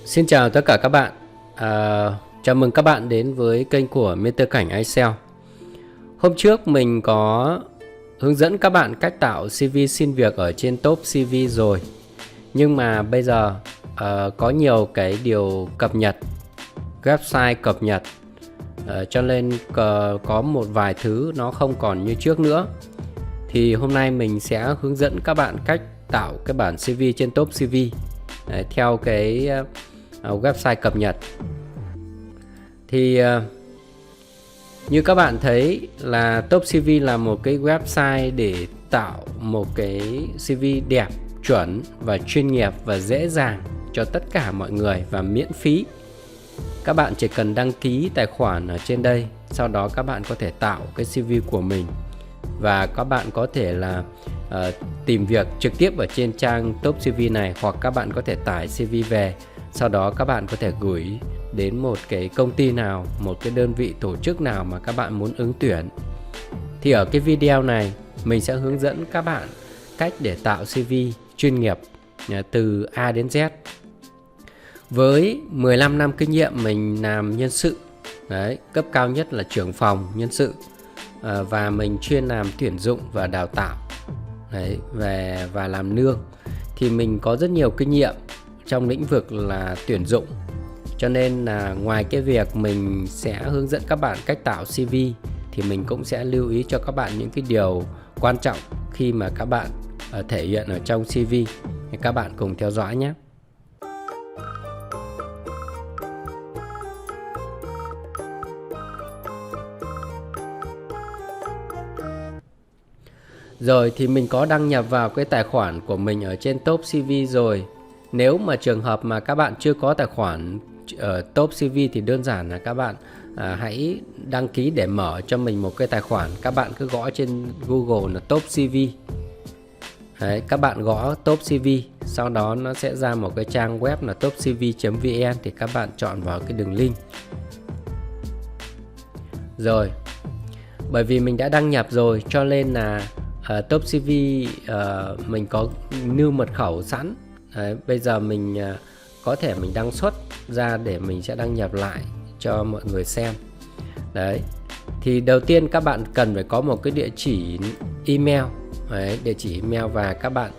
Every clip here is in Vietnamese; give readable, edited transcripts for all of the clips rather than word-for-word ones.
Xin chào tất cả các bạn. Chào mừng các bạn đến với kênh của Mentor Cảnh iSell. Hôm trước mình có hướng dẫn các bạn cách tạo CV xin việc ở trên Top CV rồi. Nhưng mà bây giờ có nhiều cái điều cập nhật, website cập nhật, cho nên có một vài thứ nó không còn như trước nữa. Thì hôm nay mình sẽ hướng dẫn các bạn cách tạo cái bản CV trên Top CV theo cái website cập nhật. Thì như các bạn thấy là Top CV là một cái website để tạo một cái CV đẹp, chuẩn và chuyên nghiệp và dễ dàng cho tất cả mọi người và miễn phí. Các bạn chỉ cần đăng ký tài khoản ở trên đây, sau đó các bạn có thể tạo cái CV của mình và các bạn có thể là tìm việc trực tiếp ở trên trang Top CV này, hoặc các bạn có thể tải CV về, sau đó các bạn có thể gửi đến một cái công ty nào, một cái đơn vị tổ chức nào mà các bạn muốn ứng tuyển. Thì ở cái video này mình sẽ hướng dẫn các bạn cách để tạo CV chuyên nghiệp từ A đến Z. Với 15 năm kinh nghiệm mình làm nhân sự, đấy, cấp cao nhất là trưởng phòng nhân sự, và mình chuyên làm tuyển dụng và đào tạo, đấy, và làm lương. Thì mình có rất nhiều kinh nghiệm trong lĩnh vực là tuyển dụng. Cho nên là ngoài cái việc mình sẽ hướng dẫn các bạn cách tạo CV thì mình cũng sẽ lưu ý cho các bạn những cái điều quan trọng khi mà các bạn thể hiện ở trong CV. Các bạn cùng theo dõi nhé. Rồi thì mình có đăng nhập vào cái tài khoản của mình ở trên Top CV rồi. Nếu mà trường hợp mà các bạn chưa có tài khoản ở Top CV thì đơn giản là các bạn hãy đăng ký để mở cho mình một cái tài khoản. Các bạn cứ gõ trên Google là Top CV. Đấy, các bạn gõ Top CV, sau đó nó sẽ ra một cái trang web là topcv.vn, thì các bạn chọn vào cái đường link. Rồi, bởi vì mình đã đăng nhập rồi cho nên là Top CV mình có lưu mật khẩu sẵn. Đấy, bây giờ mình có thể mình đăng xuất ra để mình sẽ đăng nhập lại cho mọi người xem. Đấy, thì đầu tiên các bạn cần phải có một cái địa chỉ email. Đấy, địa chỉ email và các bạn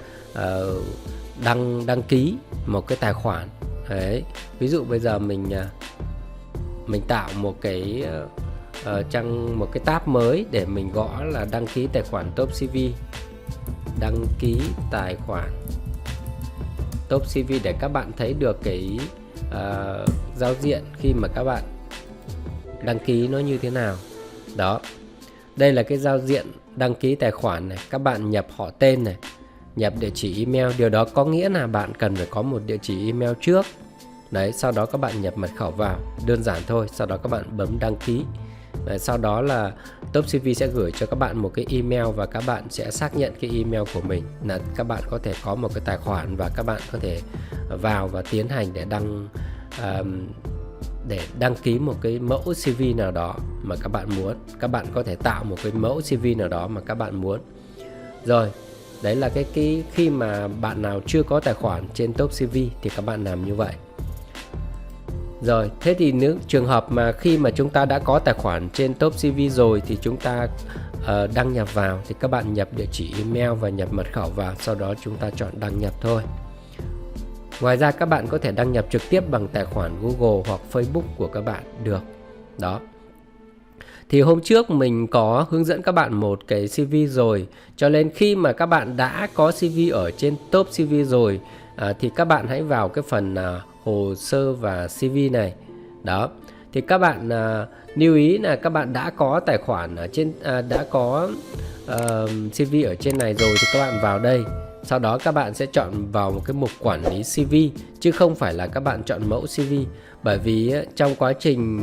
đăng ký một cái tài khoản. Đấy, ví dụ bây giờ mình tạo một cái một cái tab mới để mình gõ là đăng ký tài khoản Top CV. Đăng ký tài khoản Top CV để các bạn thấy được cái giao diện khi mà các bạn đăng ký nó như thế nào. Đó, đây là cái giao diện đăng ký tài khoản này. Các bạn nhập họ tên này, nhập địa chỉ email. Điều đó có nghĩa là bạn cần phải có một địa chỉ email trước. Đấy, sau đó các bạn nhập mật khẩu vào, đơn giản thôi. Sau đó các bạn bấm đăng ký. Đấy, sau đó là Top CV sẽ gửi cho các bạn một cái email và các bạn sẽ xác nhận cái email của mình là các bạn có thể có một cái tài khoản và các bạn có thể vào và tiến hành để đăng ký một cái mẫu CV nào đó mà các bạn muốn. Các bạn có thể tạo một cái mẫu CV nào đó mà các bạn muốn. Rồi, đấy là cái khi mà bạn nào chưa có tài khoản trên Top CV thì các bạn làm như vậy. Rồi, thế thì nếu trường hợp mà khi mà chúng ta đã có tài khoản trên Top CV rồi thì chúng ta đăng nhập vào, thì các bạn nhập địa chỉ email và nhập mật khẩu vào, sau đó chúng ta chọn đăng nhập thôi. Ngoài ra các bạn có thể đăng nhập trực tiếp bằng tài khoản Google hoặc Facebook của các bạn được. Đó. Thì hôm trước mình có hướng dẫn các bạn một cái CV rồi, cho nên khi mà các bạn đã có CV ở trên Top CV rồi thì các bạn hãy vào cái phần hồ sơ và CV này. Đó, thì các bạn lưu ý là các bạn đã có tài khoản ở trên, đã có CV ở trên này rồi thì các bạn vào đây. Sau đó các bạn sẽ chọn vào một cái mục quản lý CV, chứ không phải là các bạn chọn mẫu CV. Bởi vì trong quá trình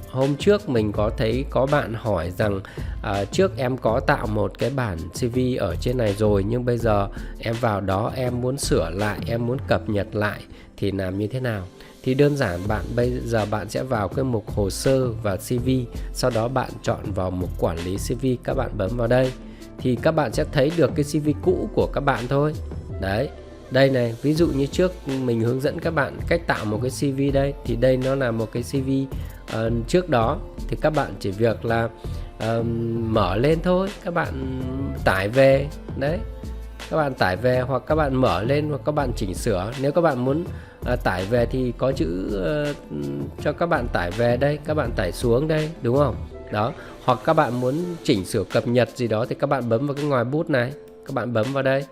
hôm trước mình có thấy có bạn hỏi rằng trước em có tạo một cái bản CV ở trên này rồi, nhưng bây giờ em vào đó em muốn sửa lại, em muốn cập nhật lại thì làm như thế nào? Thì đơn giản bây giờ bạn sẽ vào cái mục hồ sơ và CV, sau đó bạn chọn vào mục quản lý CV, các bạn bấm vào đây thì các bạn sẽ thấy được cái CV cũ của các bạn thôi. Đấy, Đây này, ví dụ như trước mình hướng dẫn các bạn cách tạo một cái CV đây, thì đây nó là một cái CV trước đó, thì các bạn chỉ việc là mở lên thôi, các bạn tải về đấy, các bạn tải về hoặc các bạn mở lên hoặc các bạn chỉnh sửa. Nếu các bạn muốn tải về thì có chữ cho các bạn tải về đây, các bạn tải xuống đây, đúng không? Đó, hoặc các bạn muốn chỉnh sửa cập nhật gì đó thì các bạn bấm vào cái ngòi bút này, các bạn bấm vào đây.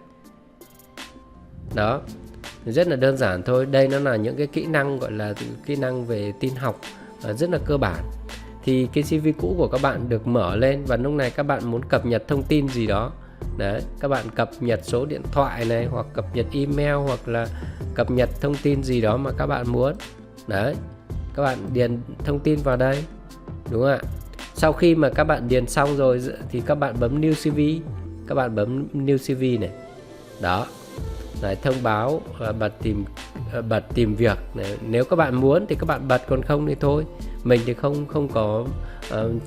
Đó, rất là đơn giản thôi. Đây nó là những cái kỹ năng gọi là kỹ năng về tin học rất là cơ bản. Thì cái CV cũ của các bạn được mở lên và lúc này các bạn muốn cập nhật thông tin gì đó. Đấy, các bạn cập nhật số điện thoại này, hoặc cập nhật email, hoặc là cập nhật thông tin gì đó mà các bạn muốn. Đấy, các bạn điền thông tin vào đây, đúng không ạ? Sau khi mà các bạn điền xong rồi thì các bạn bấm New CV, các bạn bấm New CV này. Đó, đấy, thông báo bật tìm việc này. Nếu các bạn muốn thì các bạn bật, còn không thì thôi. Mình thì không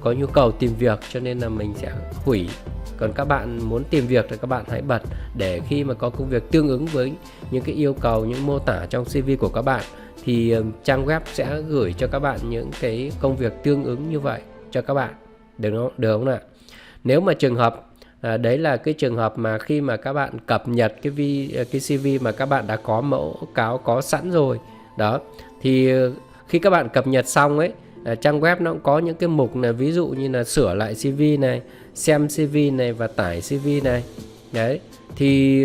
có nhu cầu tìm việc cho nên là mình sẽ hủy. Còn các bạn muốn tìm việc thì các bạn hãy bật, để khi mà có công việc tương ứng với những cái yêu cầu, những mô tả trong CV của các bạn thì trang web sẽ gửi cho các bạn những cái công việc tương ứng như vậy cho các bạn, được không ạ? Nếu mà trường hợp đấy là cái trường hợp mà khi mà các bạn cập nhật cái CV mà các bạn đã có mẫu cáo có sẵn rồi đó, thì khi các bạn cập nhật xong ấy, trang web nó cũng có những cái mục này, ví dụ như là sửa lại CV này, xem CV này và tải CV này. Đấy, thì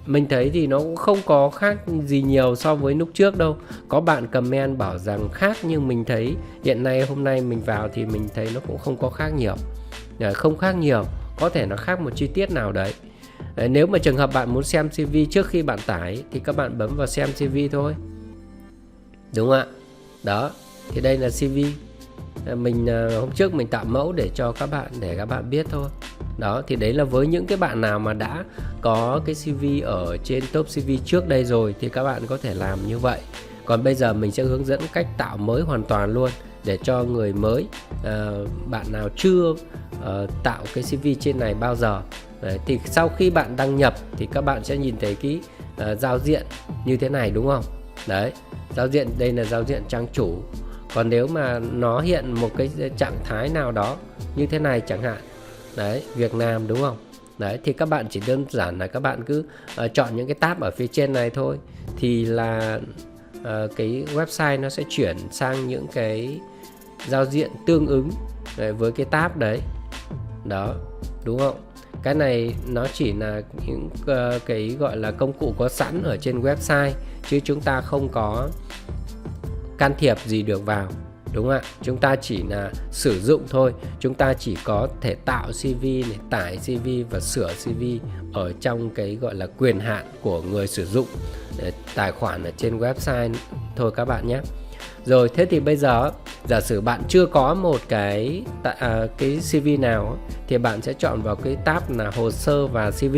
mình thấy thì nó cũng không có khác gì nhiều so với lúc trước đâu. Có bạn comment bảo rằng khác, nhưng mình thấy hiện nay hôm nay mình vào thì mình thấy nó cũng không có khác nhiều. Không khác nhiều, có thể nó khác một chi tiết nào đấy. Nếu mà trường hợp bạn muốn xem CV trước khi bạn tải thì các bạn bấm vào xem CV thôi, đúng không ạ? Đó, thì đây là CV mình hôm trước mình tạo mẫu để cho các bạn, để các bạn biết thôi. Đó, thì đấy là với những cái bạn nào mà đã có cái CV ở trên top CV trước đây rồi thì các bạn có thể làm như vậy. Còn bây giờ mình sẽ hướng dẫn cách tạo mới hoàn toàn luôn, để cho người mới, bạn nào chưa tạo cái CV trên này bao giờ. Đấy, thì sau khi bạn đăng nhập thì các bạn sẽ nhìn thấy cái giao diện như thế này, đúng không? Đấy, giao diện đây là giao diện trang chủ. Còn nếu mà nó hiện một cái trạng thái nào đó như thế này chẳng hạn, đấy, việc làm, đúng không? Đấy, thì các bạn chỉ đơn giản là các bạn cứ chọn những cái tab ở phía trên này thôi, thì là cái website nó sẽ chuyển sang những cái giao diện tương ứng với cái tab đấy. Đó, đúng không? Cái này nó chỉ là những cái gọi là công cụ có sẵn ở trên website, chứ chúng ta không có can thiệp gì được vào, đúng không ạ? Chúng ta chỉ là sử dụng thôi. Chúng ta chỉ có thể tạo CV này, tải CV và sửa CV ở trong cái gọi là quyền hạn của người sử dụng tài khoản ở trên website thôi các bạn nhé. Rồi, thế thì bây giờ giả sử bạn chưa có một cái CV nào thì bạn sẽ chọn vào cái tab là hồ sơ và CV.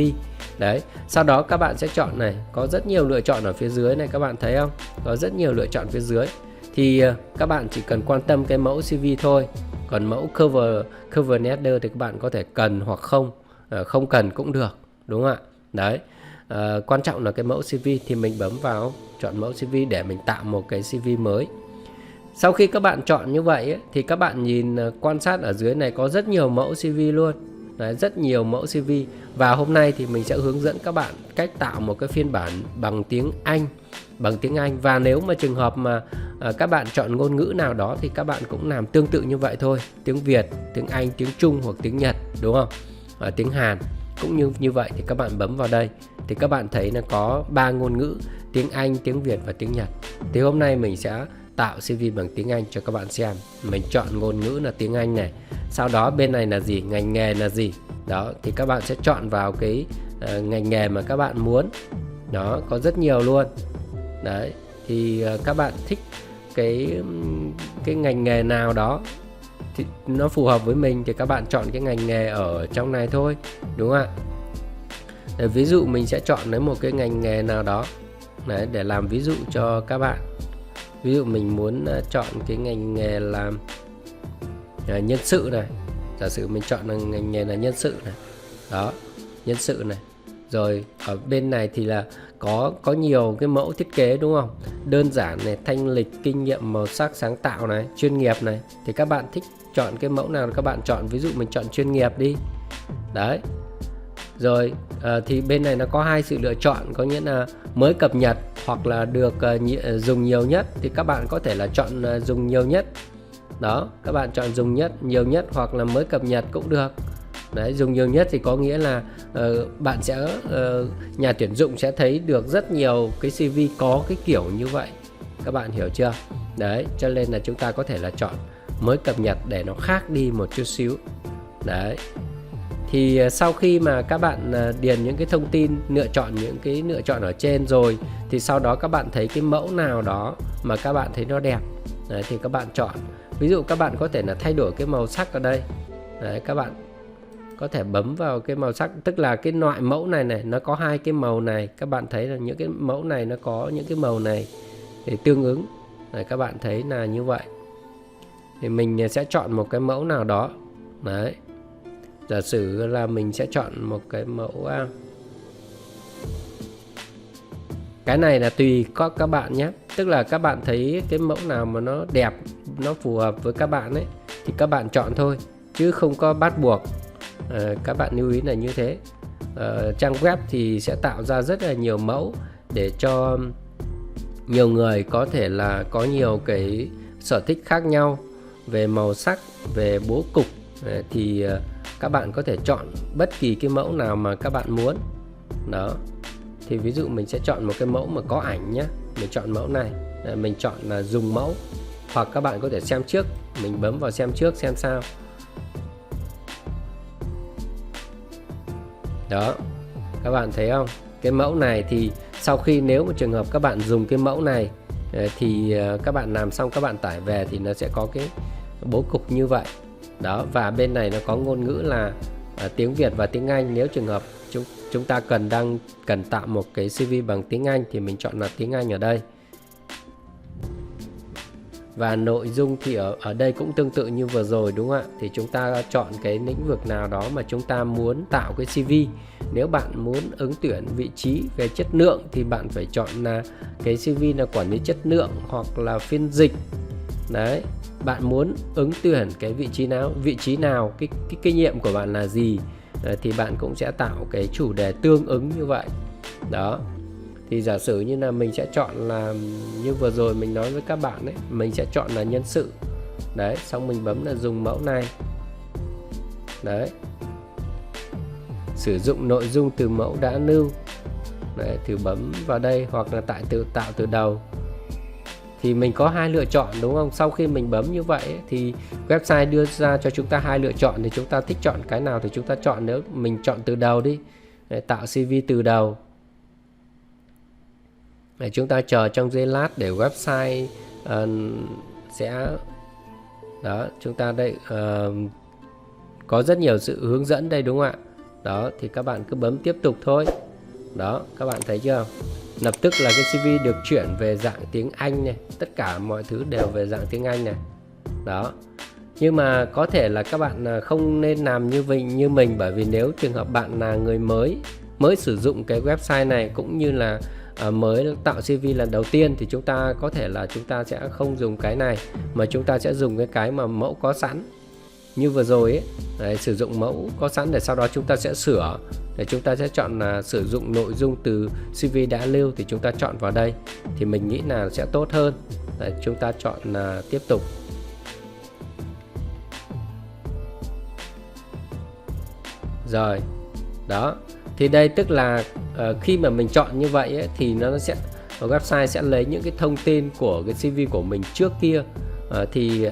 Đấy, sau đó các bạn sẽ chọn này, có rất nhiều lựa chọn ở phía dưới này, các bạn thấy không? Có rất nhiều lựa chọn phía dưới. Thì các bạn chỉ cần quan tâm cái mẫu CV thôi. Còn mẫu cover letter thì các bạn có thể cần hoặc không cần cũng được, đúng không ạ? Đấy, quan trọng là cái mẫu CV, thì mình bấm vào chọn mẫu CV để mình tạo một cái CV mới. Sau khi các bạn chọn như vậy ấy, thì các bạn nhìn quan sát ở dưới này có rất nhiều mẫu CV luôn. Đấy, rất nhiều mẫu CV. Và hôm nay thì mình sẽ hướng dẫn các bạn cách tạo một cái phiên bản bằng tiếng Anh. Và nếu mà trường hợp mà các bạn chọn ngôn ngữ nào đó thì các bạn cũng làm tương tự như vậy thôi. Tiếng Việt, tiếng Anh, tiếng Trung hoặc tiếng Nhật, đúng không? Tiếng Hàn cũng như vậy. Thì các bạn bấm vào đây thì các bạn thấy là có 3 ngôn ngữ: tiếng Anh, tiếng Việt và tiếng Nhật. Thì hôm nay mình sẽ tạo CV bằng tiếng Anh cho các bạn xem. Mình chọn ngôn ngữ là tiếng Anh này. Sau đó bên này là gì? Ngành nghề là gì? Đó, thì các bạn sẽ chọn vào cái ngành nghề mà các bạn muốn. Đó, có rất nhiều luôn. Đấy, thì các bạn thích cái ngành nghề nào đó thì nó phù hợp với mình thì các bạn chọn cái ngành nghề ở trong này thôi, đúng không ạ? Ví dụ mình sẽ chọn lấy một cái ngành nghề nào đó. Đấy, để làm ví dụ cho các bạn. Ví dụ mình muốn chọn cái ngành nghề là nhân sự này. Giả sử mình chọn là ngành nghề là nhân sự này. Đó, nhân sự này. Rồi ở bên này thì là có nhiều cái mẫu thiết kế đúng không? Đơn giản này, thanh lịch, kinh nghiệm, màu sắc, sáng tạo này, chuyên nghiệp này. Thì các bạn thích chọn cái mẫu nào các bạn chọn, ví dụ mình chọn chuyên nghiệp đi. Đấy. Rồi thì bên này nó có hai sự lựa chọn, có nghĩa là mới cập nhật hoặc là được dùng nhiều nhất, thì các bạn có thể là chọn dùng nhiều nhất. Đó, các bạn chọn dùng nhiều nhất hoặc là mới cập nhật cũng được. Đấy, dùng nhiều nhất thì có nghĩa là bạn sẽ nhà tuyển dụng sẽ thấy được rất nhiều cái CV có cái kiểu như vậy. Các bạn hiểu chưa? Đấy, cho nên là chúng ta có thể là chọn mới cập nhật để nó khác đi một chút xíu. Đấy. Thì sau khi mà các bạn điền những cái thông tin, những cái lựa chọn ở trên rồi, thì sau đó các bạn thấy cái mẫu nào đó mà các bạn thấy nó đẹp. Đấy, thì các bạn chọn. Ví dụ các bạn có thể là thay đổi cái màu sắc ở đây. Đấy, các bạn có thể bấm vào cái màu sắc, tức là cái loại mẫu này nó có hai cái màu này, các bạn thấy là những cái mẫu này nó có những cái màu này để tương ứng. Đấy, các bạn thấy là như vậy. Thì mình sẽ chọn một cái mẫu nào đó. Đấy. Giả sử là mình sẽ chọn một cái mẫu, cái này là tùy có các bạn nhé. Tức là các bạn thấy cái mẫu nào mà nó đẹp, nó phù hợp với các bạn ấy, thì các bạn chọn thôi, chứ không có bắt buộc. Các bạn lưu ý là như thế. Trang web thì sẽ tạo ra rất là nhiều mẫu để cho nhiều người có thể là có nhiều cái sở thích khác nhau về màu sắc, về bố cục. Thì các bạn có thể chọn bất kỳ cái mẫu nào mà các bạn muốn. Đó. Thì ví dụ mình sẽ chọn một cái mẫu mà có ảnh nhé. Mình chọn mẫu này, mình chọn là dùng mẫu. Hoặc các bạn có thể xem trước, mình bấm vào xem trước xem sao. Đó, các bạn thấy không? Cái mẫu này thì sau khi nếu một trường hợp các bạn dùng cái mẫu này thì các bạn làm xong các bạn tải về thì nó sẽ có cái bố cục như vậy. Đó, và bên này nó có ngôn ngữ là tiếng Việt và tiếng Anh. Nếu trường hợp chúng ta cần tạo một cái CV bằng tiếng Anh thì mình chọn là tiếng Anh ở đây. Và nội dung thì ở đây cũng tương tự như vừa rồi đúng không ạ? Thì chúng ta chọn cái lĩnh vực nào đó mà chúng ta muốn tạo cái CV. Nếu bạn muốn ứng tuyển vị trí về chất lượng thì bạn phải chọn là cái CV là quản lý chất lượng hoặc là phiên dịch. Đấy, bạn muốn ứng tuyển cái vị trí nào, cái kinh nghiệm của bạn là gì, thì bạn cũng sẽ tạo cái chủ đề tương ứng như vậy. Đó. Thì giả sử như là mình sẽ chọn là như vừa rồi mình nói với các bạn đấy, mình sẽ chọn là nhân sự. Đấy, xong mình bấm là dùng mẫu này. Đấy. Sử dụng nội dung từ mẫu đã lưu. Đấy, thử bấm vào đây hoặc là tạo từ đầu. Thì mình có hai lựa chọn đúng không? Sau khi mình bấm như vậy thì website đưa ra cho chúng ta hai lựa chọn, thì chúng ta thích chọn cái nào thì chúng ta chọn. Nếu mình chọn từ đầu đi, tạo CV từ đầu. Để chúng ta chờ trong giây lát để website sẽ đó, chúng ta đây có rất nhiều sự hướng dẫn đây đúng không ạ? Đó, thì các bạn cứ bấm tiếp tục thôi. Đó, các bạn thấy chưa? Lập tức là cái CV được chuyển về dạng tiếng Anh này, tất cả mọi thứ đều về dạng tiếng Anh này. Đó. Nhưng mà có thể là các bạn không nên làm như mình, bởi vì nếu trường hợp bạn là người mới sử dụng cái website này cũng như là mới tạo CV lần đầu tiên, thì chúng ta có thể là chúng ta sẽ không dùng cái này mà chúng ta sẽ dùng cái mà mẫu có sẵn như vừa rồi ấy. Đấy, sử dụng mẫu có sẵn để sau đó chúng ta sẽ sửa, để chúng ta sẽ chọn là sử dụng nội dung từ CV đã lưu, thì chúng ta chọn vào đây thì mình nghĩ là sẽ tốt hơn. Đấy, chúng ta chọn là tiếp tục. Rồi. Đó. Thì đây tức là khi mà mình chọn như vậy ấy, thì nó sẽ website sẽ lấy những cái thông tin của cái CV của mình trước kia thì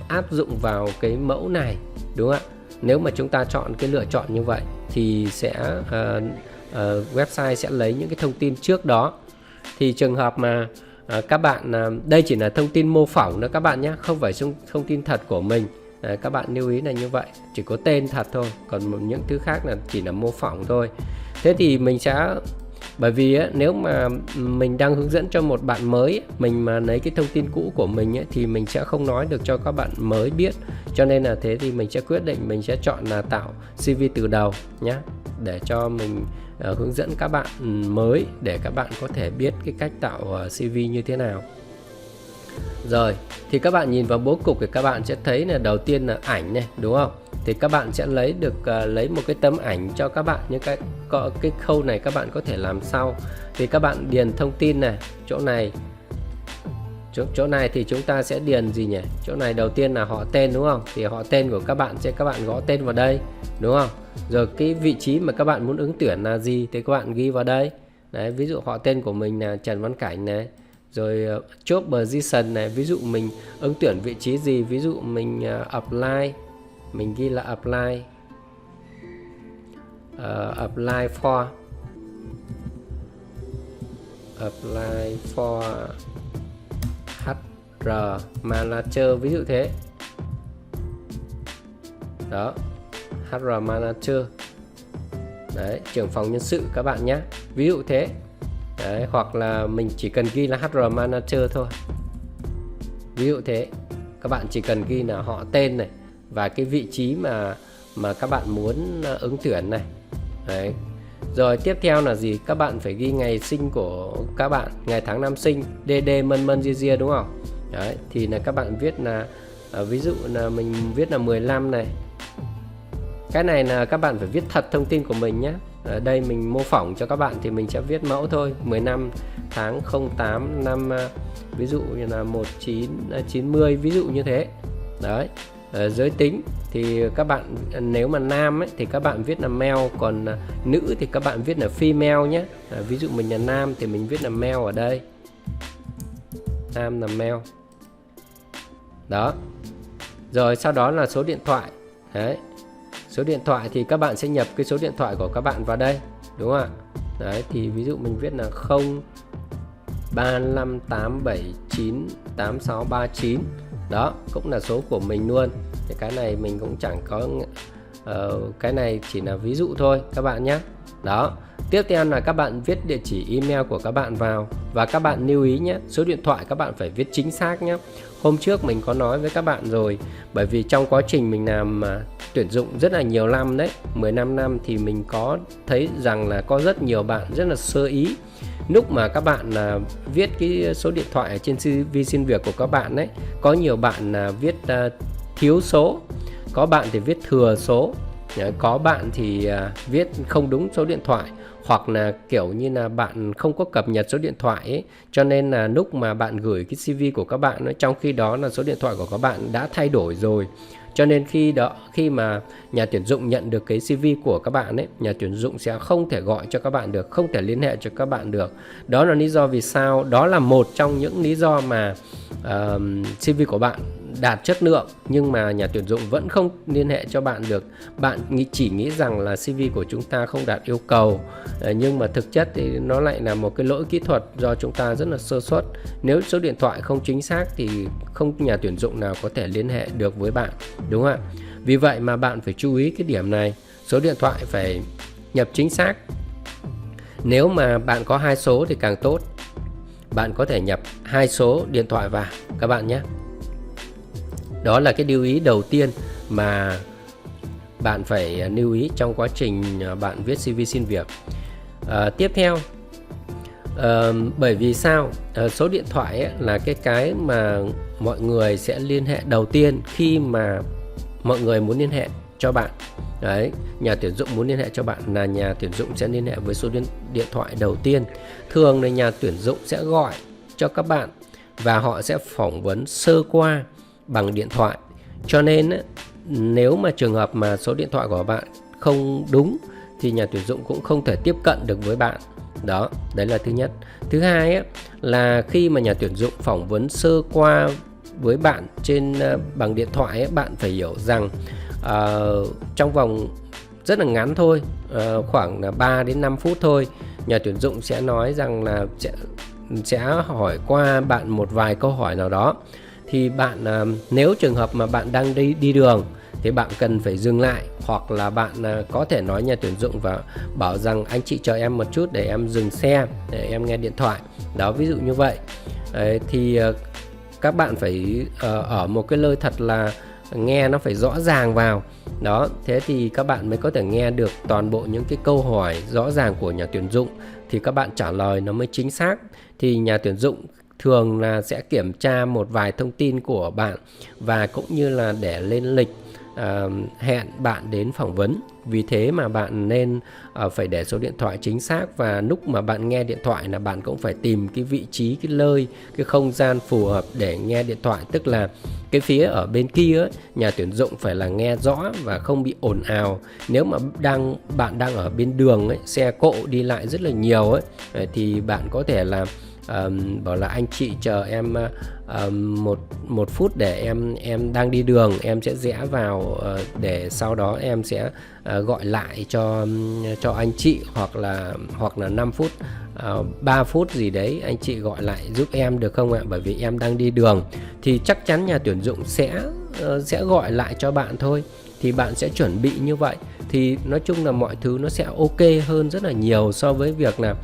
áp dụng vào cái mẫu này đúng không ạ? Nếu mà chúng ta chọn cái lựa chọn như vậy thì sẽ website sẽ lấy những cái thông tin trước đó. Thì trường hợp mà các bạn đây chỉ là thông tin mô phỏng đó các bạn nhé, không phải thông tin thật của mình. Các bạn lưu ý là như vậy, chỉ có tên thật thôi, còn những thứ khác là chỉ là mô phỏng thôi. Thế thì mình sẽ, bởi vì nếu mà mình đang hướng dẫn cho một bạn mới, mình mà lấy cái thông tin cũ của mình thì mình sẽ không nói được cho các bạn mới biết. Cho nên là thế thì mình sẽ quyết định mình sẽ chọn là tạo CV từ đầu nhé. để cho mình hướng dẫn các bạn mới để các bạn có thể biết cái cách tạo CV như thế nào. Rồi, thì các bạn nhìn vào bố cục thì các bạn sẽ thấy là đầu tiên là ảnh này, đúng không? Thì các bạn sẽ lấy một cái tấm ảnh cho các bạn, những cái khâu này các bạn có thể làm sau. Thì các bạn điền thông tin này, chỗ này thì chúng ta sẽ điền gì nhỉ? Chỗ này đầu tiên là họ tên, đúng không? Thì họ tên của các bạn gõ tên vào đây, đúng không? Rồi cái vị trí mà các bạn muốn ứng tuyển là gì thì các bạn ghi vào đây. Đấy, ví dụ họ tên của mình là Trần Văn Cảnh này. Rồi job position này, ví dụ mình ứng tuyển vị trí gì, ví dụ mình apply, mình ghi là apply for HR manager, ví dụ thế. Đó, HR manager. Đấy, trưởng phòng nhân sự các bạn nhé, ví dụ thế. Đấy, hoặc là mình chỉ cần ghi là HR manager thôi, ví dụ thế. Các bạn chỉ cần ghi là họ tên này và cái vị trí mà các bạn muốn ứng tuyển này. Đấy. Rồi tiếp theo là gì? Các bạn phải ghi ngày sinh của các bạn, ngày tháng năm sinh, DD mân ria, đúng không? Đấy, thì là các bạn viết là ví dụ là mình viết là 15 này. Cái này là các bạn phải viết thật thông tin của mình nhé. Ở đây mình mô phỏng cho các bạn thì mình sẽ viết mẫu thôi. 15 tháng 08 năm ví dụ như là 1990, ví dụ như thế. Đấy. Giới tính thì các bạn nếu mà nam ấy, thì các bạn viết là male, còn nữ thì các bạn viết là female nhé. Ví dụ mình là nam thì mình viết là male ở đây. Nam là male. Đó. Rồi sau đó là số điện thoại. Đấy. Số điện thoại thì các bạn sẽ nhập cái số điện thoại của các bạn vào đây, đúng không ạ? Đấy, thì ví dụ mình viết là 0358798639. Đó, cũng là số của mình luôn. Thì cái này mình cũng chẳng có cái này chỉ là ví dụ thôi các bạn nhé. Đó. Tiếp theo là các bạn viết địa chỉ email của các bạn vào. Và các bạn lưu ý nhé, số điện thoại các bạn phải viết chính xác nhé. Hôm trước mình có nói với các bạn rồi, bởi vì trong quá trình mình làm tuyển dụng rất là nhiều năm đấy, 15 năm, thì mình có thấy rằng là có rất nhiều bạn rất là sơ ý. Lúc mà các bạn viết cái số điện thoại ở trên CV xin việc của các bạn đấy, có nhiều bạn viết thiếu số, có bạn thì viết thừa số, có bạn thì viết không đúng số điện thoại, hoặc là kiểu như là bạn không có cập nhật số điện thoại ấy, cho nên là lúc mà bạn gửi cái CV của các bạn ấy, trong khi đó là số điện thoại của các bạn đã thay đổi rồi. Cho nên khi mà nhà tuyển dụng nhận được cái CV của các bạn ấy, nhà tuyển dụng sẽ không thể gọi cho các bạn được, không thể liên hệ cho các bạn được. Đó là lý do vì sao, đó là một trong những lý do mà CV của bạn đạt chất lượng nhưng mà nhà tuyển dụng vẫn không liên hệ cho bạn được. Bạn chỉ nghĩ rằng là CV của chúng ta không đạt yêu cầu, nhưng mà thực chất thì nó lại là một cái lỗi kỹ thuật do chúng ta rất là sơ suất. Nếu số điện thoại không chính xác thì không nhà tuyển dụng nào có thể liên hệ được với bạn, đúng không ạ? Vì vậy mà bạn phải chú ý cái điểm này, số điện thoại phải nhập chính xác. Nếu mà bạn có 2 số thì càng tốt, bạn có thể nhập 2 số điện thoại vào các bạn nhé. Đó là cái lưu ý đầu tiên mà bạn phải lưu ý trong quá trình bạn viết CV xin việc. Tiếp theo, bởi vì sao? Số điện thoại ấy là cái mà mọi người sẽ liên hệ đầu tiên khi mà mọi người muốn liên hệ cho bạn. Đấy, nhà tuyển dụng muốn liên hệ cho bạn là nhà tuyển dụng sẽ liên hệ với số điện thoại đầu tiên. Thường là nhà tuyển dụng sẽ gọi cho các bạn và họ sẽ phỏng vấn sơ qua bằng điện thoại. Cho nên nếu mà trường hợp mà số điện thoại của bạn không đúng thì nhà tuyển dụng cũng không thể tiếp cận được với bạn. Đó, đấy là thứ nhất. Thứ hai ấy, là khi mà nhà tuyển dụng phỏng vấn sơ qua với bạn bằng điện thoại ấy, bạn phải hiểu rằng trong vòng rất là ngắn thôi, khoảng 3 đến 5 phút thôi, nhà tuyển dụng sẽ nói rằng là sẽ hỏi qua bạn một vài câu hỏi nào đó. Thì bạn nếu trường hợp mà bạn đang đi đường thì bạn cần phải dừng lại, hoặc là bạn có thể nói nhà tuyển dụng và bảo rằng anh chị chờ em một chút để em dừng xe để em nghe điện thoại. Đó, ví dụ như vậy. Thì các bạn phải ở một cái nơi thật là nghe nó phải rõ ràng vào. Đó, thế thì các bạn mới có thể nghe được toàn bộ những cái câu hỏi rõ ràng của nhà tuyển dụng, thì các bạn trả lời nó mới chính xác. Thì nhà tuyển dụng thường là sẽ kiểm tra một vài thông tin của bạn và cũng như là để lên lịch hẹn bạn đến phỏng vấn. Vì thế mà bạn nên phải để số điện thoại chính xác, và lúc mà bạn nghe điện thoại là bạn cũng phải tìm cái vị trí, cái nơi, cái không gian phù hợp để nghe điện thoại. Tức là cái phía ở bên kia ấy, nhà tuyển dụng phải là nghe rõ và không bị ồn ào. Nếu mà bạn đang ở bên đường ấy, xe cộ đi lại rất là nhiều ấy, thì bạn có thể là bảo là anh chị chờ em một phút để em đang đi đường, em sẽ rẽ vào để sau đó em sẽ gọi lại cho anh chị, hoặc là 5 phút 3 phút gì đấy anh chị gọi lại giúp em được không ạ, bởi vì em đang đi đường. Thì chắc chắn nhà tuyển dụng sẽ gọi lại cho bạn thôi. Thì bạn sẽ chuẩn bị như vậy, thì nói chung là mọi thứ nó sẽ ok hơn rất là nhiều so với việc là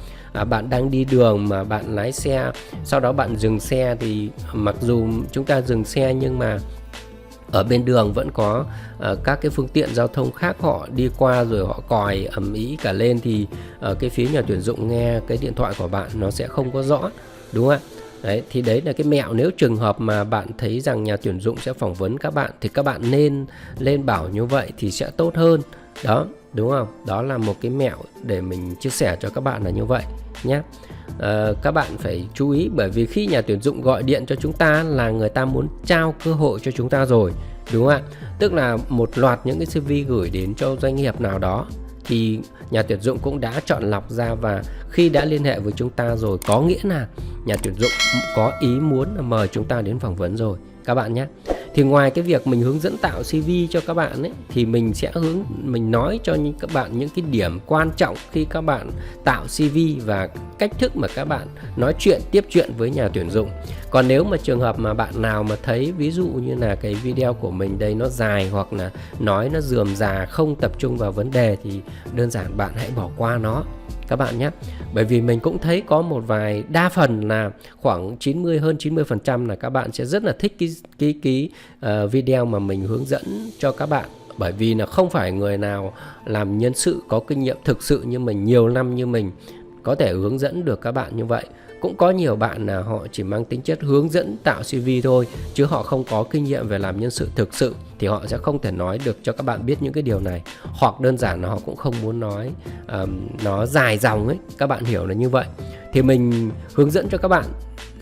bạn đang đi đường mà bạn lái xe, sau đó bạn dừng xe. Thì mặc dù chúng ta dừng xe nhưng mà ở bên đường vẫn có các cái phương tiện giao thông khác họ đi qua rồi họ còi ầm ĩ cả lên, thì cái phía nhà tuyển dụng nghe cái điện thoại của bạn nó sẽ không có rõ, đúng không ạ? Đấy, thì đấy là cái mẹo. Nếu trường hợp mà bạn thấy rằng nhà tuyển dụng sẽ phỏng vấn các bạn thì các bạn nên lên bảo như vậy thì sẽ tốt hơn. Đó, đúng không? Đó là một cái mẹo để mình chia sẻ cho các bạn là như vậy nhé. Các bạn phải chú ý, bởi vì khi nhà tuyển dụng gọi điện cho chúng ta là người ta muốn trao cơ hội cho chúng ta rồi, đúng không ạ? Tức là một loạt những cái CV gửi đến cho doanh nghiệp nào đó thì nhà tuyển dụng cũng đã chọn lọc ra, và khi đã liên hệ với chúng ta rồi có nghĩa là nhà tuyển dụng có ý muốn là mời chúng ta đến phỏng vấn rồi các bạn nhé. Thì ngoài cái việc mình hướng dẫn tạo CV cho các bạn ấy, thì mình sẽ mình nói cho các bạn những cái điểm quan trọng khi các bạn tạo CV và cách thức mà các bạn nói chuyện, tiếp chuyện với nhà tuyển dụng. Còn nếu mà trường hợp mà bạn nào mà thấy ví dụ như là cái video của mình đây nó dài, hoặc là nói nó rườm rà, không tập trung vào vấn đề, thì đơn giản bạn hãy bỏ qua nó các bạn nhé. Bởi vì mình cũng thấy có một vài, đa phần là khoảng hơn 90% là các bạn sẽ rất là thích cái video mà mình hướng dẫn cho các bạn. Bởi vì là không phải người nào làm nhân sự có kinh nghiệm thực sự như mình, nhiều năm như mình, có thể hướng dẫn được các bạn như vậy. Cũng có nhiều bạn là họ chỉ mang tính chất hướng dẫn tạo CV thôi, chứ họ không có kinh nghiệm về làm nhân sự thực sự, thì họ sẽ không thể nói được cho các bạn biết những cái điều này. Hoặc đơn giản là họ cũng không muốn nói nó dài dòng ấy, các bạn hiểu là như vậy. Thì mình hướng dẫn cho các bạn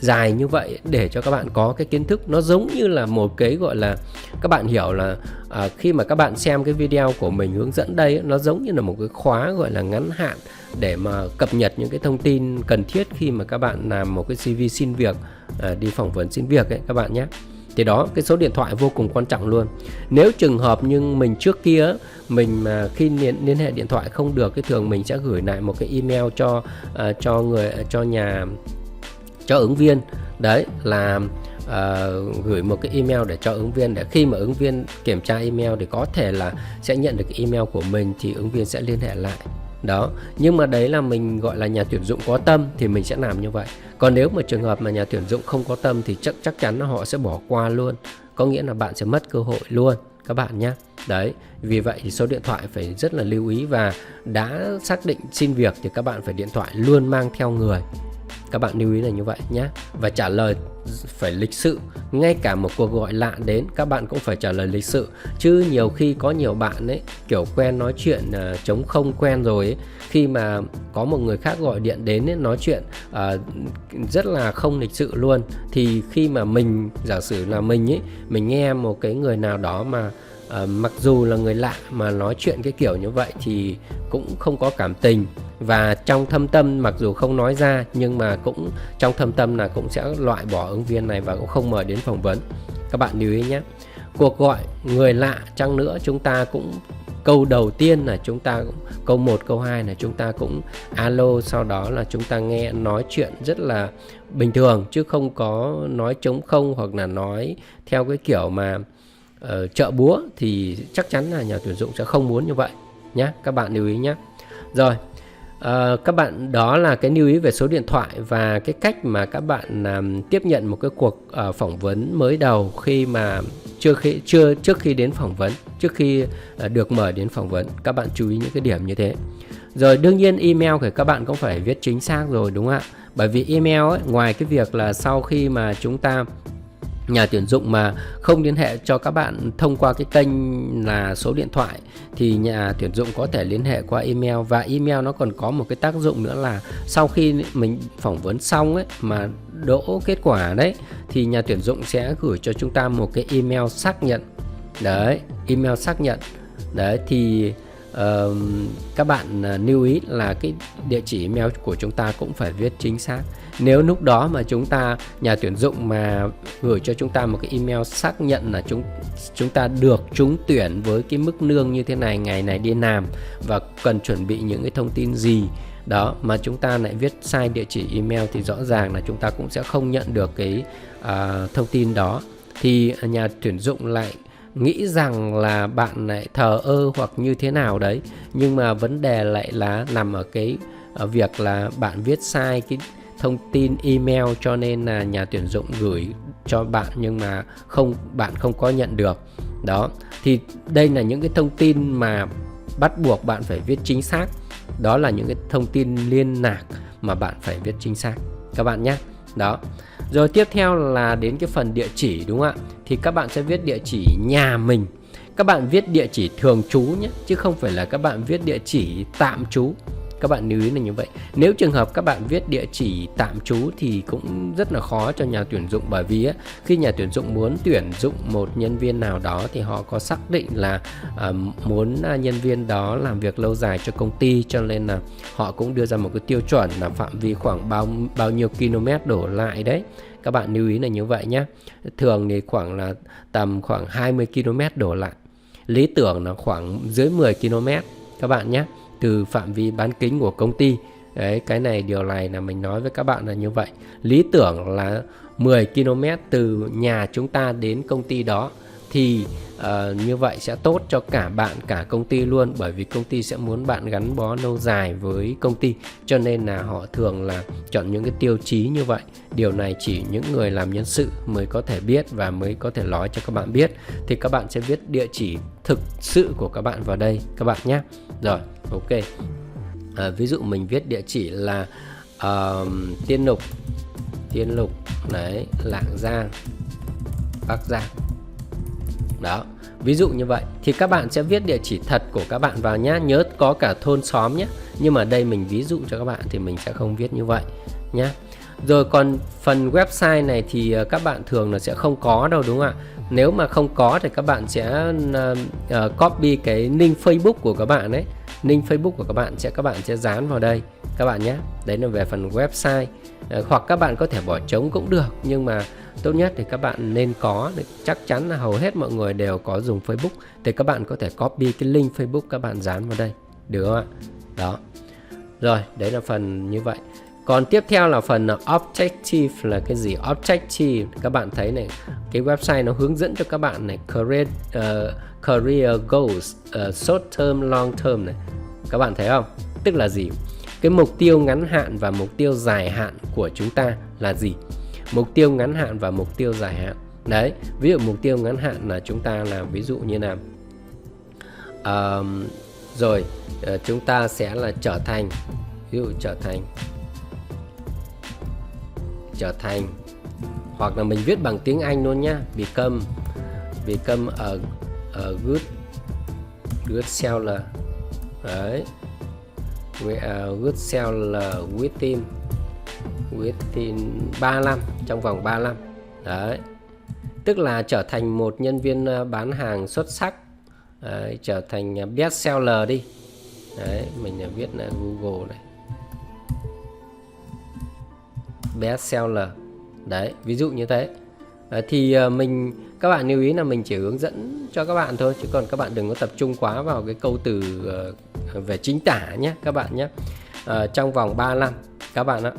dài như vậy để cho các bạn có cái kiến thức. Nó giống như là một cái gọi là, các bạn hiểu là khi mà các bạn xem cái video của mình hướng dẫn đây, nó giống như là một cái khóa gọi là ngắn hạn để mà cập nhật những cái thông tin cần thiết khi mà các bạn làm một cái CV xin việc, đi phỏng vấn xin việc ấy các bạn nhé. Thì đó, cái số điện thoại vô cùng quan trọng luôn. Nếu trường hợp nhưng mình trước kia mình mà khi liên hệ điện thoại không được, cái thường mình sẽ gửi lại một cái email cho ứng viên. Đấy là gửi một cái email để cho ứng viên, để khi mà ứng viên kiểm tra email thì có thể là sẽ nhận được cái email của mình, thì ứng viên sẽ liên hệ lại. Đó, nhưng mà đấy là mình gọi là nhà tuyển dụng có tâm thì mình sẽ làm như vậy. Còn nếu mà trường hợp mà nhà tuyển dụng không có tâm thì chắc chắn là họ sẽ bỏ qua luôn, có nghĩa là bạn sẽ mất cơ hội luôn các bạn nhé. Đấy, vì vậy thì số điện thoại phải rất là lưu ý, và đã xác định xin việc thì các bạn phải điện thoại luôn mang theo người. Các bạn lưu ý là như vậy nhé. Và trả lời phải lịch sự. Ngay cả một cuộc gọi lạ đến, các bạn cũng phải trả lời lịch sự. Chứ nhiều khi có nhiều bạn ấy kiểu quen nói chuyện trống không quen rồi ấy. Khi mà có một người khác gọi điện đến ấy, nói chuyện rất là không lịch sự luôn. Thì khi mà mình, giả sử là mình ấy, mình nghe một cái người nào đó mà mặc dù là người lạ mà nói chuyện cái kiểu như vậy thì cũng không có cảm tình, và trong thâm tâm mặc dù không nói ra nhưng mà cũng trong thâm tâm là cũng sẽ loại bỏ ứng viên này và cũng không mời đến phỏng vấn. Các bạn lưu ý nhé. Cuộc gọi người lạ chăng nữa, chúng ta cũng câu đầu tiên là chúng ta cũng, câu 1, câu 2 là chúng ta cũng alo, sau đó là chúng ta nghe nói chuyện rất là bình thường, chứ không có nói trống không hoặc là nói theo cái kiểu mà trợ búa, thì chắc chắn là nhà tuyển dụng sẽ không muốn như vậy nhé. Các bạn lưu ý nhé. Rồi, các bạn, đó là cái lưu ý về số điện thoại và cái cách mà các bạn tiếp nhận một cái cuộc phỏng vấn mới đầu khi mà trước khi đến phỏng vấn, trước khi được mời đến phỏng vấn. Các bạn chú ý những cái điểm như thế. Rồi đương nhiên email thì các bạn cũng phải viết chính xác rồi, đúng không ạ? Bởi vì email ấy, ngoài cái việc là sau khi mà chúng ta nhà tuyển dụng mà không liên hệ cho các bạn thông qua cái kênh là số điện thoại, thì nhà tuyển dụng có thể liên hệ qua email. Và email nó còn có một cái tác dụng nữa là sau khi mình phỏng vấn xong ấy, mà đỗ kết quả đấy, thì nhà tuyển dụng sẽ gửi cho chúng ta một cái email xác nhận. Đấy, email xác nhận. Đấy thì các bạn lưu ý là cái địa chỉ email của chúng ta cũng phải viết chính xác. Nếu lúc đó mà nhà tuyển dụng mà gửi cho chúng ta một cái email xác nhận là chúng ta được trúng tuyển với cái mức lương như thế này, ngày này đi làm và cần chuẩn bị những cái thông tin gì đó, mà chúng ta lại viết sai địa chỉ email thì rõ ràng là chúng ta cũng sẽ không nhận được cái thông tin đó. Thì nhà tuyển dụng lại nghĩ rằng là bạn lại thờ ơ hoặc như thế nào đấy, nhưng mà vấn đề lại là nằm ở cái việc là bạn viết sai cái thông tin email, cho nên là nhà tuyển dụng gửi cho bạn nhưng mà bạn không có nhận được. Đó, thì đây là những cái thông tin mà bắt buộc bạn phải viết chính xác. Đó là những cái thông tin liên lạc mà bạn phải viết chính xác các bạn nhé. Đó. Rồi tiếp theo là đến cái phần địa chỉ, đúng không ạ? Thì các bạn sẽ viết địa chỉ nhà mình. Các bạn viết địa chỉ thường trú nhé, chứ không phải là các bạn viết địa chỉ tạm trú. Các bạn lưu ý là như vậy. Nếu trường hợp các bạn viết địa chỉ tạm trú thì cũng rất là khó cho nhà tuyển dụng. Bởi vì khi nhà tuyển dụng muốn tuyển dụng một nhân viên nào đó thì họ có xác định là muốn nhân viên đó làm việc lâu dài cho công ty, cho nên là họ cũng đưa ra một cái tiêu chuẩn là phạm vi khoảng bao nhiêu km đổ lại đấy. Các bạn lưu ý là như vậy nhé. Thường thì tầm khoảng 20 km đổ lại. Lý tưởng là khoảng dưới 10 km các bạn nhé, từ phạm vi bán kính của công ty. Đấy, điều này là mình nói với các bạn là như vậy. Lý tưởng là 10 km từ nhà chúng ta đến công ty đó, thì như vậy sẽ tốt cho cả bạn cả công ty luôn. Bởi vì công ty sẽ muốn bạn gắn bó lâu dài với công ty, cho nên là họ thường là chọn những cái tiêu chí như vậy. Điều này chỉ những người làm nhân sự mới có thể biết và mới có thể nói cho các bạn biết. Thì các bạn sẽ viết địa chỉ thực sự của các bạn vào đây các bạn nhé. Rồi, ok. Ví dụ mình viết địa chỉ là Tiên Lục đấy, Lạng Giang, Bắc Giang. Đó, ví dụ như vậy. Thì các bạn sẽ viết địa chỉ thật của các bạn vào nhé. Nhớ có cả thôn xóm nhé. Nhưng mà đây mình ví dụ cho các bạn thì mình sẽ không viết như vậy nhé. Rồi còn phần website này thì các bạn thường là sẽ không có đâu, đúng không ạ? Nếu mà không có thì các bạn sẽ copy cái link Facebook của các bạn ấy. Link Facebook của các bạn sẽ dán vào đây các bạn nhé. Đấy là về phần website. Hoặc các bạn có thể bỏ trống cũng được, nhưng mà tốt nhất thì các bạn nên có. Chắc chắn là hầu hết mọi người đều có dùng Facebook, thì các bạn có thể copy cái link Facebook các bạn dán vào đây, được không ạ? Đó. Rồi, đấy là phần như vậy. Còn tiếp theo là phần objective là cái gì? Objective các bạn thấy này, cái website nó hướng dẫn cho các bạn này, career goals, short term, long term này. Các bạn thấy không? Tức là gì? Cái mục tiêu ngắn hạn và mục tiêu dài hạn của chúng ta là gì? Mục tiêu ngắn hạn và mục tiêu dài hạn. Đấy, ví dụ mục tiêu ngắn hạn là chúng ta làm ví dụ như là chúng ta sẽ là trở thành, ví dụ trở thành, hoặc là mình viết bằng tiếng Anh luôn nhá, become a good seller. Đấy, good seller within 3 năm, trong vòng 3 năm. Đấy, tức là trở thành một nhân viên bán hàng xuất sắc. Đấy, trở thành best seller đi. Đấy, mình viết là Google này, best seller. Đấy, ví dụ như thế. Thì các bạn lưu ý là mình chỉ hướng dẫn cho các bạn thôi, chứ còn các bạn đừng có tập trung quá vào cái câu từ về chính tả nhé các bạn nhé. Trong vòng 3 năm các bạn ạ.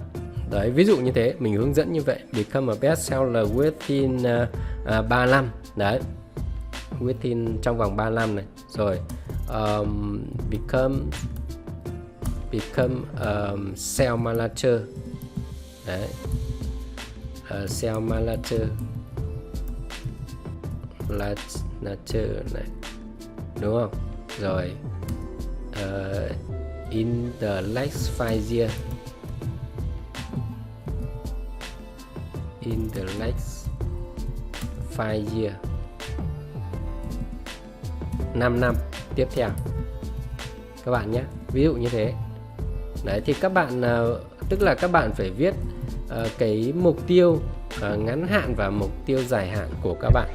Đấy, ví dụ như thế, mình hướng dẫn như vậy. Become a best seller within 3 năm. Đấy, within trong vòng 3 năm này. Rồi become sales manager. Đấy, sales manager này, đúng không? Rồi in the next 5 years, in the next 5 years, 5 năm tiếp theo các bạn nhé, ví dụ như thế. Đấy, thì các bạn tức là các bạn phải viết cái mục tiêu ngắn hạn và mục tiêu dài hạn của các bạn.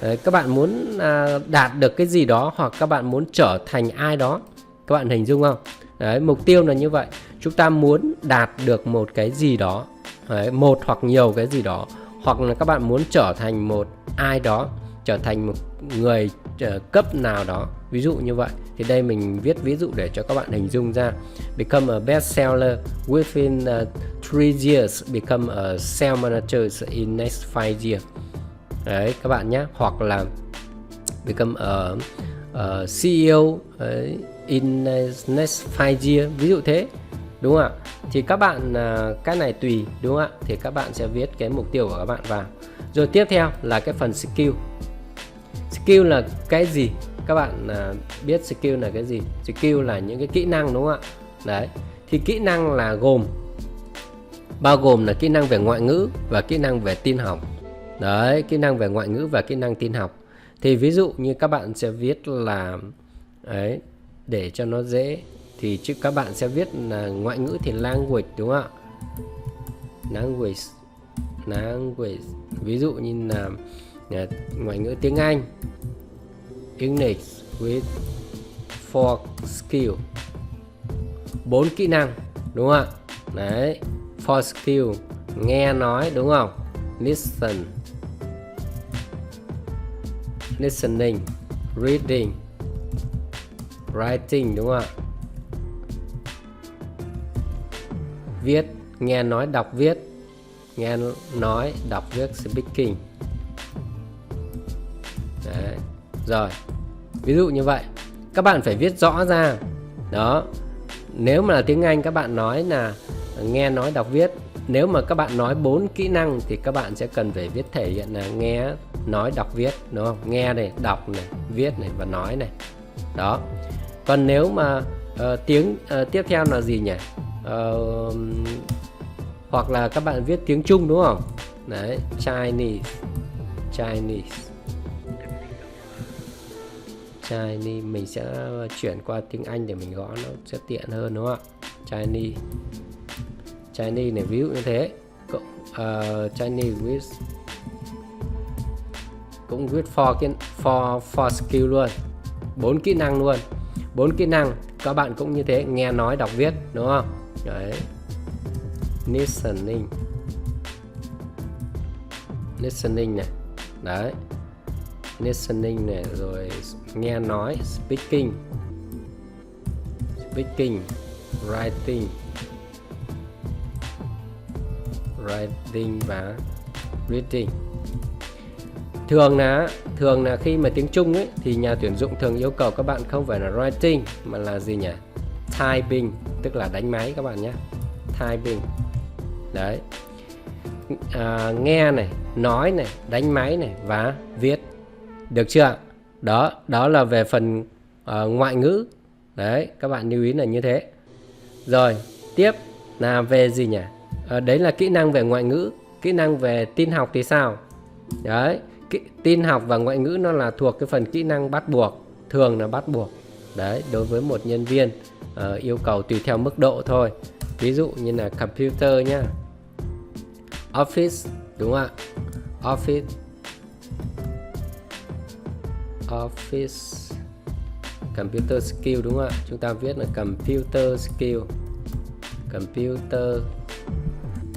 Đấy, các bạn muốn đạt được cái gì đó, hoặc các bạn muốn trở thành ai đó, các bạn hình dung không? Đấy, mục tiêu là như vậy. Chúng ta muốn đạt được một cái gì đó, đấy, một hoặc nhiều cái gì đó, hoặc là các bạn muốn trở thành một ai đó, trở thành một người cấp nào đó, ví dụ như vậy. Thì đây mình viết ví dụ để cho các bạn hình dung ra. Become a best seller within 3 years, become a sales manager in next 5 years. Đấy các bạn nhé. Hoặc là become a CEO in next 5 years, ví dụ thế, đúng không ạ? Thì các bạn cái này tùy, đúng không ạ? Thì các bạn sẽ viết cái mục tiêu của các bạn vào. Rồi tiếp theo là cái phần skill. Skill là cái gì? Các bạn biết skill là cái gì? Skill là những cái kỹ năng, đúng không ạ? Đấy. Thì kỹ năng là bao gồm là kỹ năng về ngoại ngữ và kỹ năng về tin học. Đấy, kỹ năng về ngoại ngữ và kỹ năng tin học. Thì ví dụ như các bạn sẽ viết là đấy, để cho nó dễ thì các bạn sẽ viết là ngoại ngữ thì language, đúng không ạ? Language. Ví dụ như là ngoại ngữ tiếng Anh, English with 4 skill, 4 kỹ năng, đúng không ạ? Đấy, 4 skill, nghe nói, đúng không? Listening, reading, writing, đúng không ạ? Viết, nghe nói, đọc, viết. Nghe nói, đọc, viết, speaking. Đấy. Rồi, ví dụ như vậy, các bạn phải viết rõ ra. Đó. Nếu mà là tiếng Anh, các bạn nói là nghe nói, đọc, viết. Nếu mà các bạn nói 4 kỹ năng thì các bạn sẽ cần phải viết thể hiện là nghe, nói, đọc, viết, đúng không? Nghe này, đọc này, viết này và nói này. Đó. Còn nếu mà tiếng tiếp theo là gì nhỉ? Hoặc là các bạn viết tiếng Trung, đúng không? Đấy, Chinese. Mình sẽ chuyển qua tiếng Anh để mình gõ nó sẽ tiện hơn, đúng không ạ? Chinese này, ví dụ như thế. Chinese with cũng viết for skill luôn, 4 kỹ năng luôn. 4 kỹ năng các bạn cũng như thế, nghe nói đọc viết, đúng không? Đấy. Listening này. Đấy. Listening này, rồi nghe nói, speaking, writing và reading. Thường là khi mà tiếng Trung ấy thì nhà tuyển dụng thường yêu cầu các bạn không phải là writing mà là gì nhỉ? Typing, tức là đánh máy các bạn nhé. Typing. Đấy. Nghe này, nói này, đánh máy này và viết. Được chưa? Đó là về phần ngoại ngữ. Đấy, các bạn lưu ý là như thế. Rồi, tiếp là về gì nhỉ? Đấy là kỹ năng về ngoại ngữ. Kỹ năng về tin học thì sao? Đấy, tin học và ngoại ngữ nó là thuộc cái phần kỹ năng bắt buộc, thường là bắt buộc. Đấy, đối với một nhân viên yêu cầu tùy theo mức độ thôi. Ví dụ như là computer nhá, office, đúng không ạ? Office, computer skill, đúng không ạ? Chúng ta viết là computer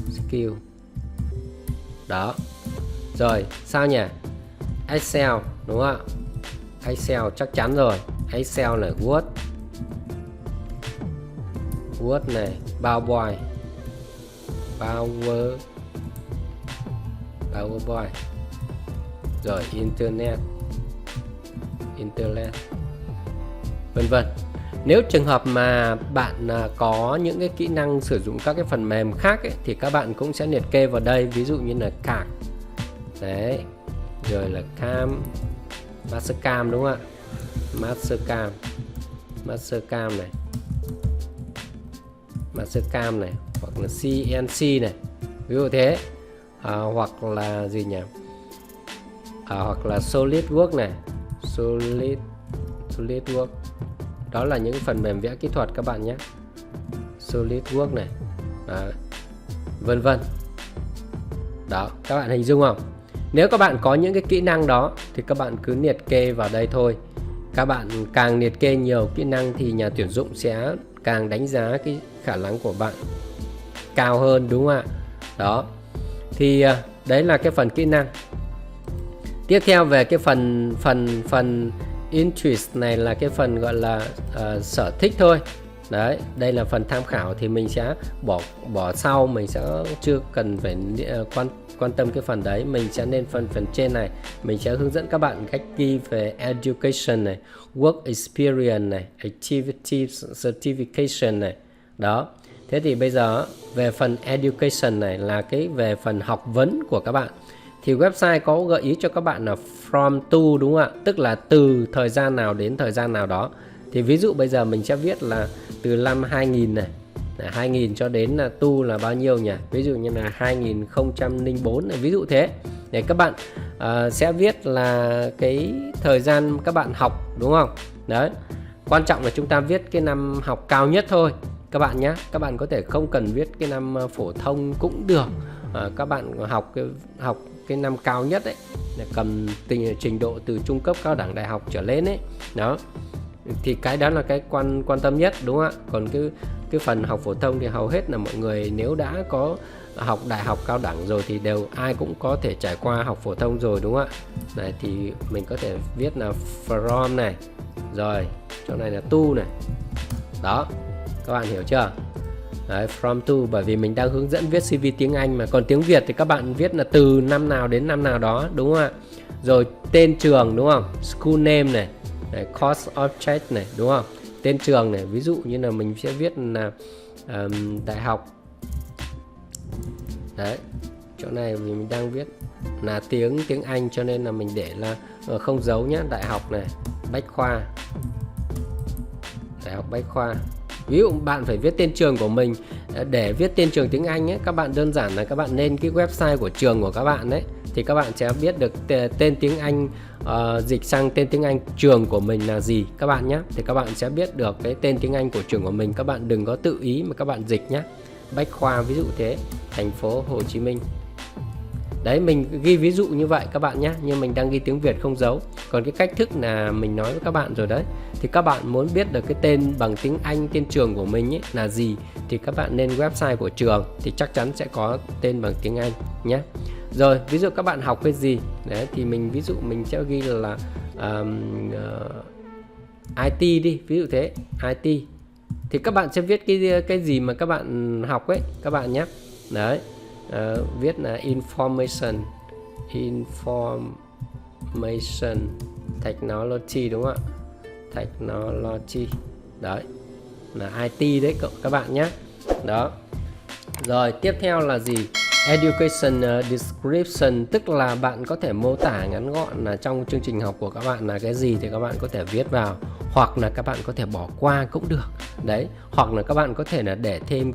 skill. Đó. Rồi, sao nhỉ? Excel, đúng không ạ? Excel chắc chắn rồi. Excel là Word này, PowerPoint, rồi Internet, vân vân. Nếu trường hợp mà bạn có những cái kỹ năng sử dụng các cái phần mềm khác ấy, thì các bạn cũng sẽ liệt kê vào đây. Ví dụ như là CAD, đấy, rồi là CAM, Mastercam đúng không ạ? Mastercam này, Mastercam này, hoặc là CNC này, ví dụ thế. Hoặc là gì nhỉ? Hoặc là SolidWorks này, SolidWorks. Đó là những phần mềm vẽ kỹ thuật các bạn nhé. SolidWorks này, vân vân. Đó, các bạn hình dung không? Nếu các bạn có những cái kỹ năng đó thì các bạn cứ liệt kê vào đây thôi. Các bạn càng liệt kê nhiều kỹ năng thì nhà tuyển dụng sẽ càng đánh giá cái khả năng của bạn cao hơn, đúng không ạ? Đó. Thì đấy là cái phần kỹ năng. Tiếp theo về cái phần interest này là cái phần gọi là sở thích thôi. Đấy, đây là phần tham khảo thì mình sẽ bỏ sau, mình sẽ chưa cần phải quan tâm cái phần đấy. Mình sẽ lên phần trên này, mình sẽ hướng dẫn các bạn cách ghi về education này, work experience này, activity certification này. Đó. Thế thì bây giờ về phần education này là cái về phần học vấn của các bạn. Thì website có gợi ý cho các bạn là from to, đúng không ạ? Tức là từ thời gian nào đến thời gian nào đó. Thì ví dụ bây giờ mình sẽ viết là từ năm 2000 này, 2000 cho đến là to là bao nhiêu nhỉ? Ví dụ như là 2004 này, ví dụ thế. Để các bạn sẽ viết là cái thời gian các bạn học, đúng không? Đấy. Quan trọng là chúng ta viết cái năm học cao nhất thôi các bạn nhé. Các bạn có thể không cần viết cái năm phổ thông cũng được. Các bạn học cái năm cao nhất ấy, là cầm trình độ từ trung cấp, cao đẳng, đại học trở lên ấy. Đó. Thì cái đó là cái quan tâm nhất, đúng không ạ? Còn cái phần học phổ thông thì hầu hết là mọi người nếu đã có học đại học, cao đẳng rồi thì ai cũng có thể trải qua học phổ thông rồi, đúng không ạ? Đấy, thì mình có thể viết là from này, rồi chỗ này là to này. Đó, các bạn hiểu chưa? Đấy, from to, bởi vì mình đang hướng dẫn viết CV tiếng Anh mà. Còn tiếng Việt thì các bạn viết là từ năm nào đến năm nào đó, đúng không ạ? Rồi tên trường, đúng không? School name này, đấy, course object này, đúng không? Tên trường này, ví dụ như là mình sẽ viết là đại học. Đấy, chỗ này mình đang viết là tiếng Anh cho nên là mình để là không dấu nhé. Đại học này, Bách Khoa, Đại học Bách Khoa. Ví dụ bạn phải viết tên trường của mình. Để viết tên trường tiếng Anh ấy, các bạn đơn giản là các bạn lên cái website của trường của các bạn đấy, thì các bạn sẽ biết được tên tiếng Anh, dịch sang tên tiếng Anh trường của mình là gì các bạn nhé. Thì các bạn sẽ biết được cái tên tiếng Anh của trường của mình. Các bạn đừng có tự ý mà các bạn dịch nhé. Bách Khoa ví dụ thế, thành phố Hồ Chí Minh. Đấy, mình ghi ví dụ như vậy các bạn nhé, nhưng mình đang ghi tiếng Việt không dấu. Còn cái cách thức là mình nói với các bạn rồi đấy. Thì các bạn muốn biết được cái tên bằng tiếng Anh, tên trường của mình ấy là gì, thì các bạn lên website của trường thì chắc chắn sẽ có tên bằng tiếng Anh nhé. Rồi, ví dụ các bạn học cái gì đấy, thì mình ví dụ mình sẽ ghi là IT đi, ví dụ thế, IT. Thì các bạn sẽ viết cái gì mà các bạn học ấy các bạn nhé. Đấy, viết là information technology, đúng không ạ? Technology. Đấy, là IT đấy các bạn nhé. Đó. Rồi, tiếp theo là gì? Education description, tức là bạn có thể mô tả ngắn gọn là trong chương trình học của các bạn là cái gì thì các bạn có thể viết vào, hoặc là các bạn có thể bỏ qua cũng được. Đấy, hoặc là các bạn có thể là để thêm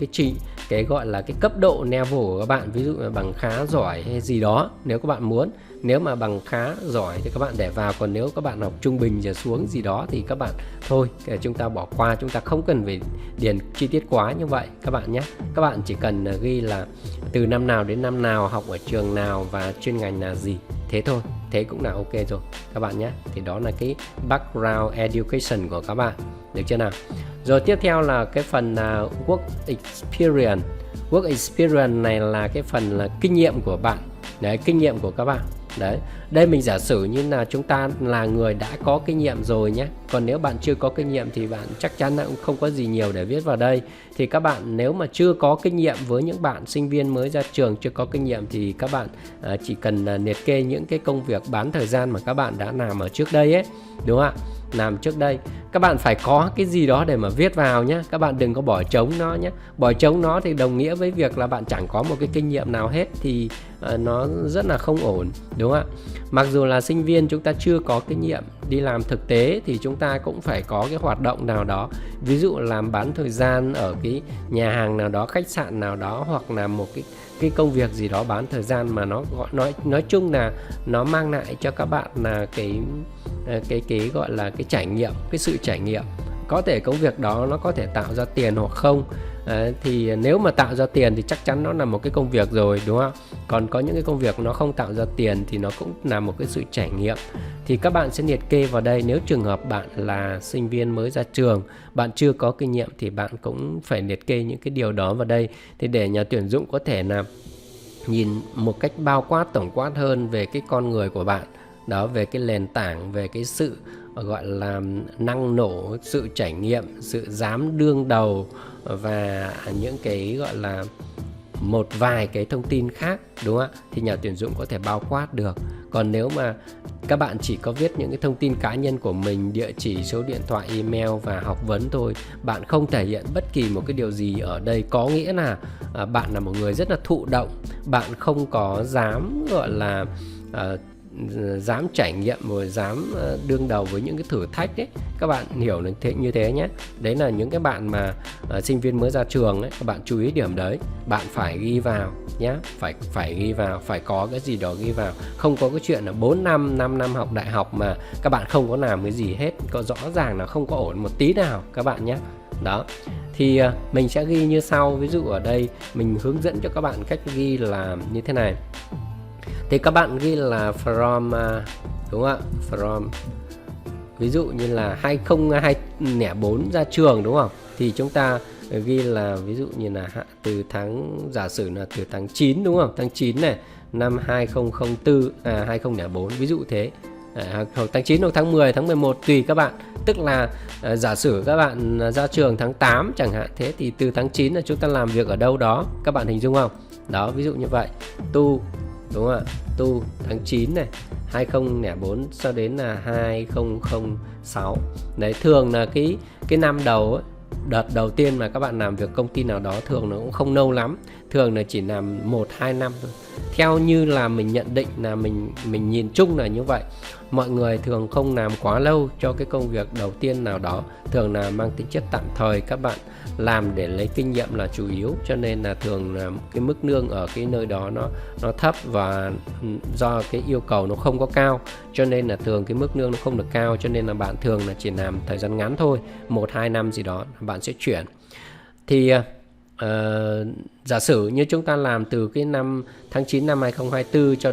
cái gọi là cái cấp độ level của các bạn, ví dụ là bằng khá, giỏi hay gì đó nếu các bạn muốn. Nếu mà bằng khá, giỏi thì các bạn để vào, còn nếu các bạn học trung bình trở xuống gì đó thì các bạn thôi, chúng ta bỏ qua, chúng ta không cần phải điền chi tiết quá như vậy các bạn nhé. Các bạn chỉ cần ghi là từ năm nào đến năm nào, học ở trường nào và chuyên ngành là gì, thế thôi, thế cũng là ok rồi các bạn nhé. Thì đó là cái background education của các bạn, được chưa nào? Rồi tiếp theo là cái phần work experience. Work experience này là cái phần là kinh nghiệm của bạn. Đấy, kinh nghiệm của các bạn. Đấy, đây mình giả sử như là chúng ta là người đã có kinh nghiệm rồi nhé. Còn nếu bạn chưa có kinh nghiệm thì bạn chắc chắn là cũng không có gì nhiều để viết vào đây. Thì các bạn nếu mà chưa có kinh nghiệm, với những bạn sinh viên mới ra trường chưa có kinh nghiệm thì các bạn chỉ cần liệt kê những cái công việc bán thời gian mà các bạn đã làm ở trước đây ấy, đúng không ạ? Làm trước đây. các bạn phải có cái gì đó để mà viết vào nhé. Các bạn đừng có bỏ trống nó nhé. Bỏ trống nó thì đồng nghĩa với việc là bạn chẳng có một cái kinh nghiệm nào hết, thì nó rất là không ổn, đúng không ạ? Mặc dù là sinh viên chúng ta chưa có kinh nghiệm đi làm thực tế thì chúng ta cũng phải có cái hoạt động nào đó, ví dụ làm bán thời gian ở cái nhà hàng nào đó, khách sạn nào đó, hoặc là một cái công việc gì đó bán thời gian mà nó nói chung là nó mang lại cho các bạn là cái gọi là cái trải nghiệm, cái sự trải nghiệm. Có thể công việc đó nó có thể tạo ra tiền hoặc không. Thì nếu mà tạo ra tiền thì chắc chắn nó là một cái công việc rồi, đúng không? Còn có những cái công việc nó không tạo ra tiền thì nó cũng là một cái sự trải nghiệm. Thì các bạn sẽ liệt kê vào đây. Nếu trường hợp bạn là sinh viên mới ra trường, bạn chưa có kinh nghiệm thì bạn cũng phải liệt kê những cái điều đó vào đây, thì để nhà tuyển dụng có thể là nhìn một cách bao quát, tổng quát hơn về cái con người của bạn đó, về cái nền tảng, về cái sự gọi là năng nổ, sự trải nghiệm, sự dám đương đầu và những cái gọi là một vài cái thông tin khác, đúng không ạ? Thì nhà tuyển dụng có thể bao quát được. Còn nếu mà các bạn chỉ có viết những cái thông tin cá nhân của mình, địa chỉ, số điện thoại, email và học vấn thôi, bạn không thể hiện bất kỳ một cái điều gì ở đây, có nghĩa là bạn là một người rất là thụ động, bạn không có dám gọi là dám trải nghiệm rồi dám đương đầu với những cái thử thách ấy. Các bạn hiểu được như thế nhé. Đấy là những cái bạn mà sinh viên mới ra trường ấy, các bạn chú ý điểm đấy. Bạn phải ghi vào nhé, phải ghi vào, phải có cái gì đó ghi vào. Không có cái chuyện là 4 năm, 5 năm học đại học mà các bạn không có làm cái gì hết, có rõ ràng là không có ổn một tí nào các bạn nhé. Đó, thì mình sẽ ghi như sau. Ví dụ ở đây mình hướng dẫn cho các bạn cách ghi là như thế này. Thì các bạn ghi là from, đúng không ạ? From, ví dụ như là 2004 ra trường, đúng không? Thì chúng ta ghi là ví dụ như là từ tháng, giả sử là từ tháng 9, đúng không? Tháng 9 này, năm 2004, 2004, ví dụ thế. Tháng 9 hoặc tháng 10, tháng 11 tùy các bạn. Tức là giả sử các bạn ra trường tháng 8 chẳng hạn, thế thì từ tháng 9 là chúng ta làm việc ở đâu đó, các bạn hình dung không? Đó, ví dụ như vậy. Tu, đúng không ạ? Tu tháng 9 này, 2004 cho đến là 2006. Đấy, thường là cái năm đầu ấy, đợt đầu tiên mà các bạn làm việc công ty nào đó thường nó cũng không lâu lắm, thường là chỉ làm 1-2 năm thôi. Theo như là mình nhận định, là mình nhìn chung là như vậy. Mọi người thường không làm quá lâu cho cái công việc đầu tiên nào đó, thường là mang tính chất tạm thời, các bạn làm để lấy kinh nghiệm là chủ yếu, cho nên là thường là cái mức lương ở cái nơi đó nó thấp, và do cái yêu cầu nó không có cao, cho nên là thường cái mức lương nó không được cao, cho nên là bạn thường là chỉ làm thời gian ngắn thôi, 1-2 năm gì đó bạn sẽ chuyển. Thì giả sử như chúng ta làm từ cái năm tháng 9 năm 2024 cho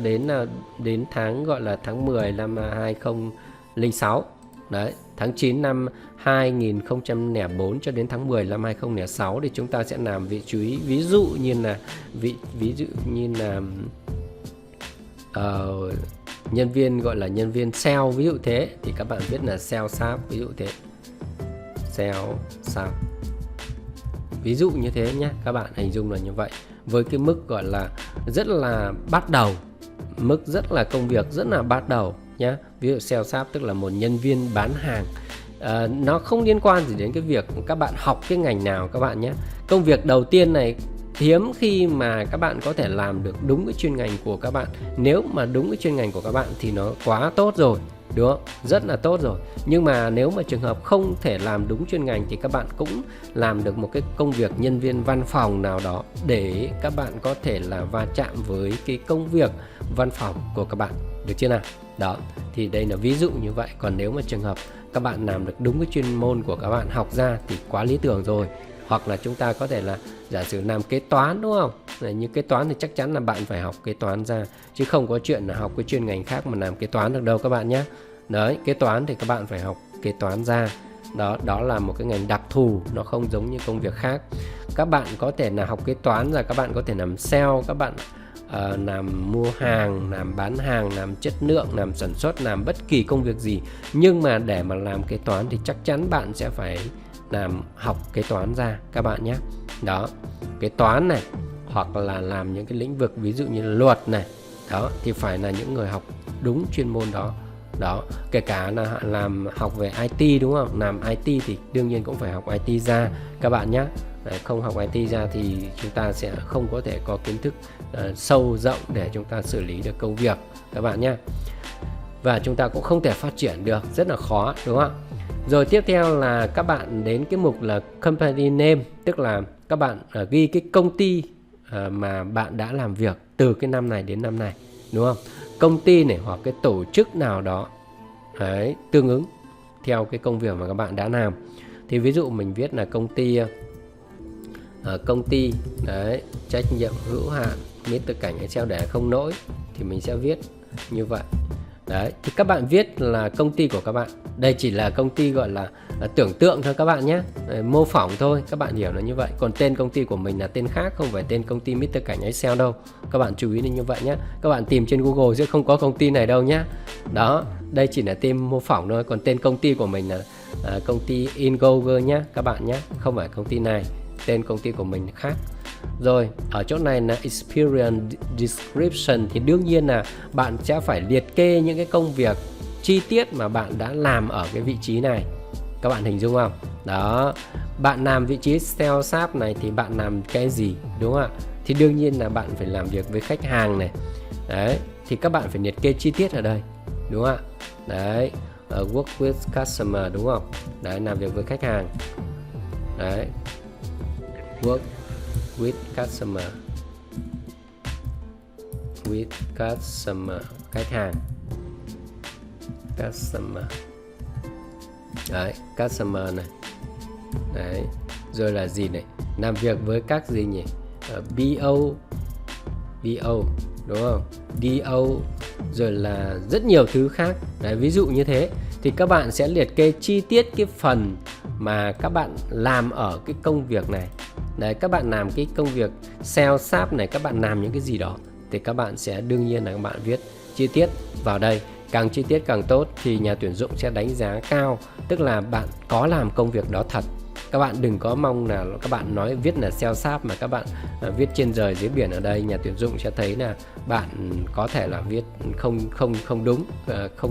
đến tháng gọi là tháng 10 năm 2006. Đấy, tháng 9 năm 2004 cho đến tháng 10 năm 2006 thì chúng ta sẽ làm vị trí, ví dụ như là nhân viên, gọi là nhân viên sale, ví dụ thế, thì các bạn viết là sale staff, ví dụ thế, sale staff, ví dụ như thế nhé. Các bạn hình dung là như vậy, với cái mức gọi là rất là bắt đầu, mức rất là công việc rất là bắt đầu nhé. Ví dụ sales staff tức là một nhân viên bán hàng. Nó không liên quan gì đến cái việc các bạn học cái ngành nào các bạn nhé. Công việc đầu tiên này hiếm khi mà các bạn có thể làm được đúng cái chuyên ngành của các bạn. Nếu mà đúng cái chuyên ngành của các bạn thì nó quá tốt rồi, đúng không? Rất là tốt rồi. Nhưng mà nếu mà trường hợp không thể làm đúng chuyên ngành thì các bạn cũng làm được một cái công việc nhân viên văn phòng nào đó, để các bạn có thể là va chạm với cái công việc văn phòng của các bạn, được chưa nào? Đó, thì đây là ví dụ như vậy. Còn nếu mà trường hợp các bạn làm được đúng cái chuyên môn của các bạn học ra thì quá lý tưởng rồi. Hoặc là chúng ta có thể là giả sử làm kế toán, đúng không? Như kế toán thì chắc chắn là bạn phải học kế toán ra, chứ không có chuyện là học cái chuyên ngành khác mà làm kế toán được đâu các bạn nhé. Đấy, kế toán thì các bạn phải học kế toán ra. Đó là một cái ngành đặc thù, nó không giống như công việc khác. Các bạn có thể là học kế toán ra, các bạn có thể làm sale, các bạn làm mua hàng, làm bán hàng, làm chất lượng, làm sản xuất, làm bất kỳ công việc gì. Nhưng mà để mà làm kế toán thì chắc chắn bạn sẽ phải học kế toán ra các bạn nhé. Đó, kế toán này, hoặc là làm những cái lĩnh vực ví dụ như luật này, đó thì phải là những người học đúng chuyên môn đó Đó, kể cả là làm học về IT đúng không? Làm IT thì đương nhiên cũng phải học IT ra các bạn nhé. Đấy, không học IT ra thì chúng ta sẽ không có thể có kiến thức sâu rộng để chúng ta xử lý được công việc các bạn nhé. Và chúng ta cũng không thể phát triển được, rất là khó đúng không ạ? Rồi tiếp theo là các bạn đến cái mục là company name, tức là các bạn ghi cái công ty mà bạn đã làm việc từ cái năm này đến năm này đúng không? Công ty này hoặc cái tổ chức nào đó đấy, tương ứng theo cái công việc mà các bạn đã làm. Thì ví dụ mình viết là công ty đấy, trách nhiệm hữu hạn Mr. Cảnh Excel để không lỗi thì mình sẽ viết như vậy. Đấy, thì các bạn viết là công ty của các bạn. Đây chỉ là công ty gọi là tưởng tượng thôi các bạn nhé, mô phỏng thôi, các bạn hiểu là như vậy. Còn tên công ty của mình là tên khác, không phải tên công ty Mr. Cảnh Excel đâu. Các bạn chú ý đến như vậy nhé. Các bạn tìm trên Google sẽ không có công ty này đâu nhé. Đó, đây chỉ là tên mô phỏng thôi. Còn tên công ty của mình là công ty Ingoger nhé các bạn nhé, không phải công ty này. Tên công ty của mình khác. Rồi ở chỗ này là experience description, thì đương nhiên là bạn sẽ phải liệt kê những cái công việc chi tiết mà bạn đã làm ở cái vị trí này. Các bạn hình dung không? Đó, bạn làm vị trí sales staff này thì bạn làm cái gì đúng không ạ? Thì đương nhiên là bạn phải làm việc với khách hàng này. Đấy, thì các bạn phải liệt kê chi tiết ở đây đúng không ạ? Đấy, work with customer đúng không? Đấy, làm việc với khách hàng. Đấy, work with customer, khách hàng, customer. Đấy, customer này. Đấy, rồi là gì này? Làm việc với các gì nhỉ? BO đúng không? DO, rồi là rất nhiều thứ khác. Đấy, ví dụ như thế thì các bạn sẽ liệt kê chi tiết cái phần mà các bạn làm ở cái công việc này. Đấy, các bạn làm cái công việc sales staff này, các bạn làm những cái gì đó thì các bạn sẽ đương nhiên là các bạn viết chi tiết vào đây. Càng chi tiết càng tốt thì nhà tuyển dụng sẽ đánh giá cao, tức là bạn có làm công việc đó thật. Các bạn đừng có mong là các bạn nói viết là sales staff mà các bạn viết trên trời dưới biển ở đây, nhà tuyển dụng sẽ thấy là bạn có thể là viết không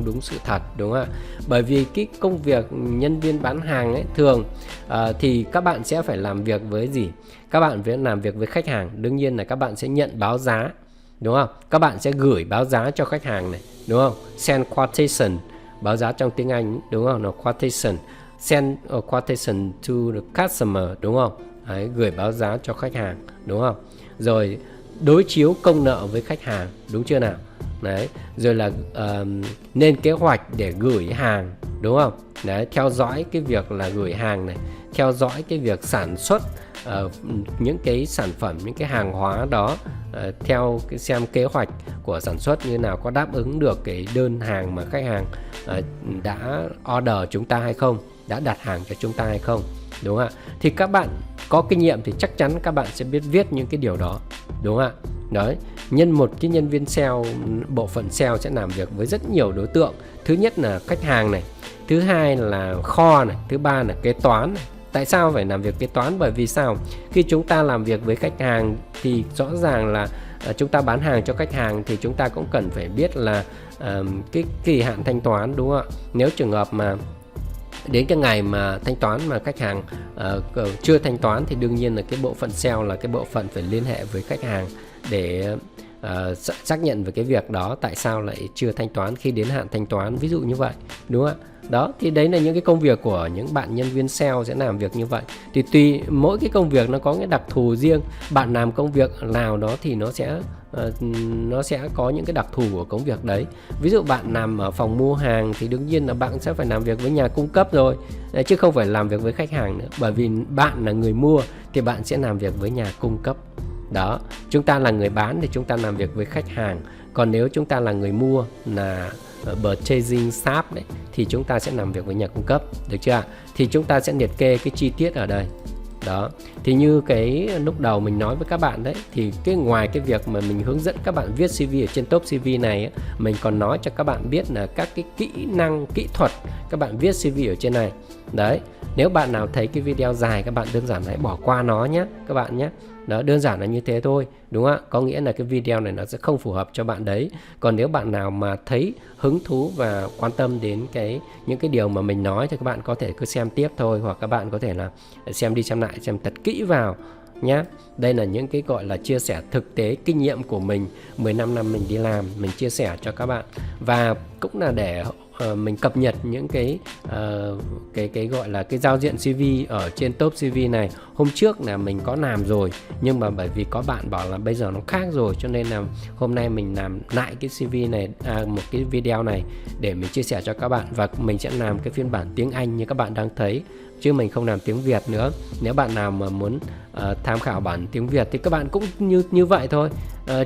đúng sự thật đúng không ạ? Bởi vì cái công việc nhân viên bán hàng ấy thường thì các bạn sẽ phải làm việc với gì? Các bạn phải làm việc với khách hàng, đương nhiên là các bạn sẽ nhận báo giá đúng không? Các bạn sẽ gửi báo giá cho khách hàng này đúng không? Send quotation, báo giá trong tiếng Anh đúng không? Nó quotation. Send a quotation to the customer đúng không? Đấy, gửi báo giá cho khách hàng đúng không? Rồi đối chiếu công nợ với khách hàng đúng chưa nào? Đấy, rồi là lên kế hoạch để gửi hàng đúng không? Đấy, theo dõi cái việc là gửi hàng này, theo dõi cái việc sản xuất những cái sản phẩm, những cái hàng hóa đó theo cái xem kế hoạch của sản xuất như nào, có đáp ứng được cái đơn hàng mà khách hàng đã order chúng ta hay không, đã đặt hàng cho chúng ta hay không đúng không ạ? Thì các bạn có kinh nghiệm thì chắc chắn các bạn sẽ biết viết những cái điều đó đúng không ạ? Đấy, một cái nhân viên sale, bộ phận sale sẽ làm việc với rất nhiều đối tượng. Thứ nhất là khách hàng này, thứ hai là kho này, thứ ba là kế toán này. Tại sao phải làm việc kế toán? Bởi vì sao? Khi chúng ta làm việc với khách hàng thì rõ ràng là chúng ta bán hàng cho khách hàng thì chúng ta cũng cần phải biết là cái kỳ hạn thanh toán đúng không ạ? Nếu trường hợp mà đến cái ngày mà thanh toán mà khách hàng chưa thanh toán thì đương nhiên là cái bộ phận sale là cái bộ phận phải liên hệ với khách hàng để xác nhận về cái việc đó, tại sao lại chưa thanh toán khi đến hạn thanh toán, ví dụ như vậy đúng không ạ? Đó, thì đấy là những cái công việc của những bạn nhân viên sale sẽ làm việc như vậy. Thì tùy mỗi cái công việc nó có cái đặc thù riêng, bạn làm công việc nào đó thì nó sẽ có những cái đặc thù của công việc đấy. Ví dụ bạn làm ở phòng mua hàng thì đương nhiên là bạn sẽ phải làm việc với nhà cung cấp rồi, chứ không phải làm việc với khách hàng nữa. Bởi vì bạn là người mua thì bạn sẽ làm việc với nhà cung cấp. Đó, chúng ta là người bán thì chúng ta làm việc với khách hàng. Còn nếu chúng ta là người mua là purchasing staff đấy, thì chúng ta sẽ làm việc với nhà cung cấp, được chưa ạ? Thì chúng ta sẽ liệt kê cái chi tiết ở đây. Đó, thì như cái lúc đầu mình nói với các bạn đấy, thì cái ngoài cái việc mà mình hướng dẫn các bạn viết CV ở trên top CV này ấy, mình còn nói cho các bạn biết là các cái kỹ năng, kỹ thuật các bạn viết CV ở trên này. Đấy, nếu bạn nào thấy cái video dài các bạn đơn giản hãy bỏ qua nó nhé các bạn nhé. Đó, đơn giản là như thế thôi, đúng không ạ? Có nghĩa là cái video này nó sẽ không phù hợp cho bạn đấy. Còn nếu bạn nào mà thấy hứng thú và quan tâm đến những cái điều mà mình nói thì các bạn có thể cứ xem tiếp thôi, hoặc các bạn có thể là xem đi xem lại, xem thật kỹ vào nhé. Đây là những cái gọi là chia sẻ thực tế kinh nghiệm của mình, 15 năm mình đi làm, mình chia sẻ cho các bạn, và cũng là để mình cập nhật những cái gọi là cái giao diện CV ở trên top CV này. Hôm trước là mình có làm rồi, nhưng mà bởi vì có bạn bảo là bây giờ nó khác rồi, cho nên là hôm nay mình làm lại cái CV này, một cái video này để mình chia sẻ cho các bạn. Và mình sẽ làm cái phiên bản tiếng Anh như các bạn đang thấy, chứ mình không làm tiếng Việt nữa. Nếu bạn nào mà muốn tham khảo bản tiếng Việt thì các bạn cũng như vậy thôi.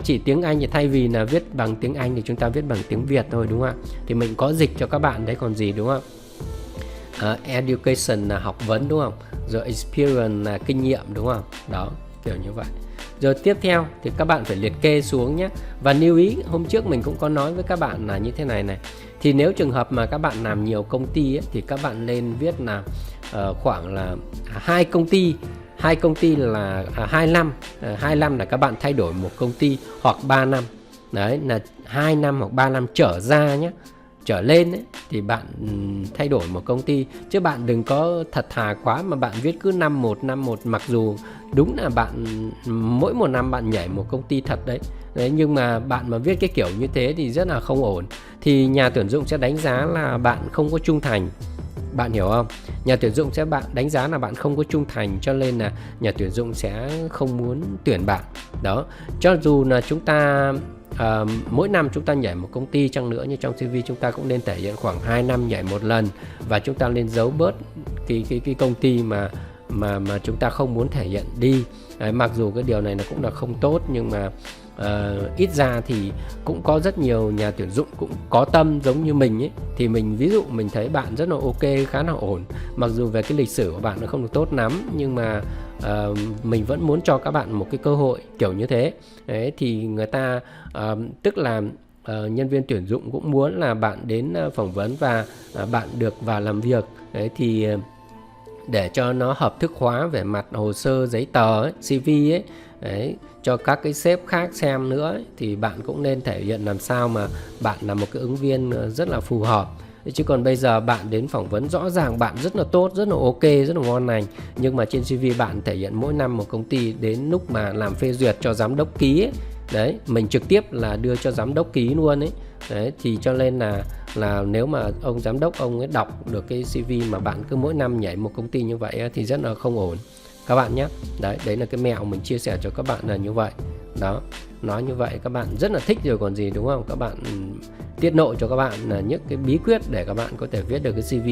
Chỉ tiếng Anh thì thay vì là viết bằng tiếng Anh thì chúng ta viết bằng tiếng Việt thôi, đúng không ạ? Thì mình có dịch cho các bạn đấy còn gì, đúng không ạ? Education là học vấn, đúng không? Rồi experience là kinh nghiệm, đúng không? Đó, kiểu như vậy. Rồi tiếp theo thì các bạn phải liệt kê xuống nhé. Và lưu ý, hôm trước mình cũng có nói với các bạn là như thế này này. Thì nếu trường hợp mà các bạn làm nhiều công ty ấy, thì các bạn nên viết là khoảng là 2 công ty là 2 năm. 2 năm là các bạn thay đổi một công ty, hoặc 3 năm. Đấy là 2 năm hoặc 3 năm trở ra nhé, trở lên ấy, thì bạn thay đổi một công ty. Chứ bạn đừng có thật thà quá mà bạn viết cứ năm một, mặc dù đúng là bạn mỗi một năm bạn nhảy một công ty thật đấy. Nhưng mà bạn mà viết cái kiểu như thế thì rất là không ổn. Thì nhà tuyển dụng sẽ đánh giá là bạn không có trung thành. Bạn hiểu không? Nhà tuyển dụng sẽ đánh giá là bạn không có trung thành, cho nên là nhà tuyển dụng sẽ không muốn tuyển bạn. Đó, cho dù là chúng ta mỗi năm chúng ta nhảy một công ty chăng nữa, như trong CV chúng ta cũng nên thể hiện khoảng 2 năm nhảy một lần, và chúng ta nên giấu bớt cái công ty mà chúng ta không muốn thể hiện đi. Mặc dù cái điều này nó cũng là không tốt, nhưng mà ít ra thì cũng có rất nhiều nhà tuyển dụng cũng có tâm giống như mình ấy. Thì mình ví dụ mình thấy bạn rất là ok, khá là ổn, mặc dù về cái lịch sử của bạn nó không được tốt lắm, nhưng mà mình vẫn muốn cho các bạn một cái cơ hội kiểu như thế. Đấy, thì người ta tức là nhân viên tuyển dụng cũng muốn là bạn đến phỏng vấn và bạn được vào làm việc. Đấy, thì để cho nó hợp thức hóa về mặt hồ sơ giấy tờ ấy, CV ấy, đấy, cho các cái sếp khác xem nữa ấy, thì bạn cũng nên thể hiện làm sao mà bạn là một cái ứng viên rất là phù hợp. Chứ còn bây giờ bạn đến phỏng vấn rõ ràng bạn rất là tốt, rất là ok, rất là ngon lành, nhưng mà trên CV bạn thể hiện mỗi năm một công ty, đến lúc mà làm phê duyệt cho giám đốc ký ấy, đấy, mình trực tiếp là đưa cho giám đốc ký luôn ấy. Đấy, thì cho nên là nếu mà ông giám đốc ông ấy đọc được cái CV mà bạn cứ mỗi năm nhảy một công ty như vậy ấy, thì rất là không ổn các bạn nhé. Đấy là cái mẹo mình chia sẻ cho các bạn là như vậy. Đó, nói như vậy các bạn rất là thích rồi còn gì, đúng không? Các bạn tiết lộ cho các bạn là những cái bí quyết để các bạn có thể viết được cái CV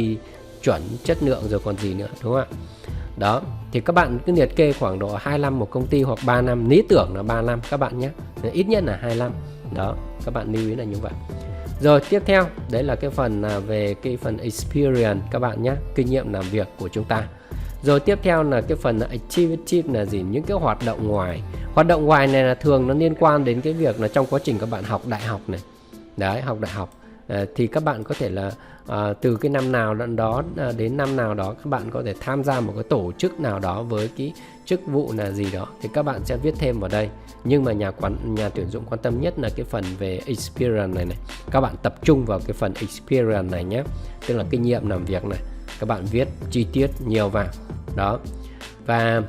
chuẩn, chất lượng rồi còn gì nữa, đúng không ạ? Đó, thì các bạn cứ liệt kê khoảng độ 2 năm một công ty hoặc 3 năm, lý tưởng là 3 năm các bạn nhé, ít nhất là 2 năm. Đó, các bạn lưu ý là như vậy. Rồi tiếp theo, đấy là cái phần về cái phần experience các bạn nhé, kinh nghiệm làm việc của chúng ta. Rồi tiếp theo là cái phần activity là gì? Những cái hoạt động ngoài. Hoạt động ngoài này là thường nó liên quan đến cái việc là trong quá trình các bạn học đại học này. Đấy, học đại học. Thì các bạn có thể là từ cái năm nào đó đến năm nào đó các bạn có thể tham gia một cái tổ chức nào đó với cái chức vụ là gì đó, thì các bạn sẽ viết thêm vào đây. Nhưng mà nhà tuyển dụng quan tâm nhất là cái phần về experience này. Các bạn tập trung vào cái phần experience này nhé, tức là kinh nghiệm làm việc này. Các bạn viết chi tiết nhiều vào. Đó. Và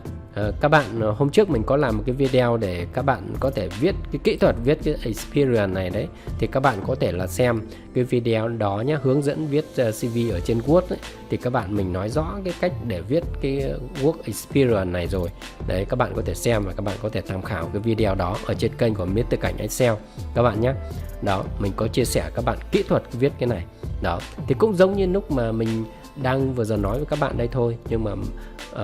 các bạn hôm trước mình có làm một cái video để các bạn có thể viết cái kỹ thuật viết cái experience này đấy, thì các bạn có thể là xem cái video đó nhé, hướng dẫn viết CV ở trên Word ấy, thì các bạn mình nói rõ cái cách để viết cái work experience này rồi. Đấy, các bạn có thể xem và các bạn có thể tham khảo cái video đó ở trên kênh của Mr. Cảnh Excel các bạn nhé. Đó, mình có chia sẻ các bạn kỹ thuật viết cái này. Đó, thì cũng giống như lúc mà mình đang vừa giờ nói với các bạn đây thôi, nhưng mà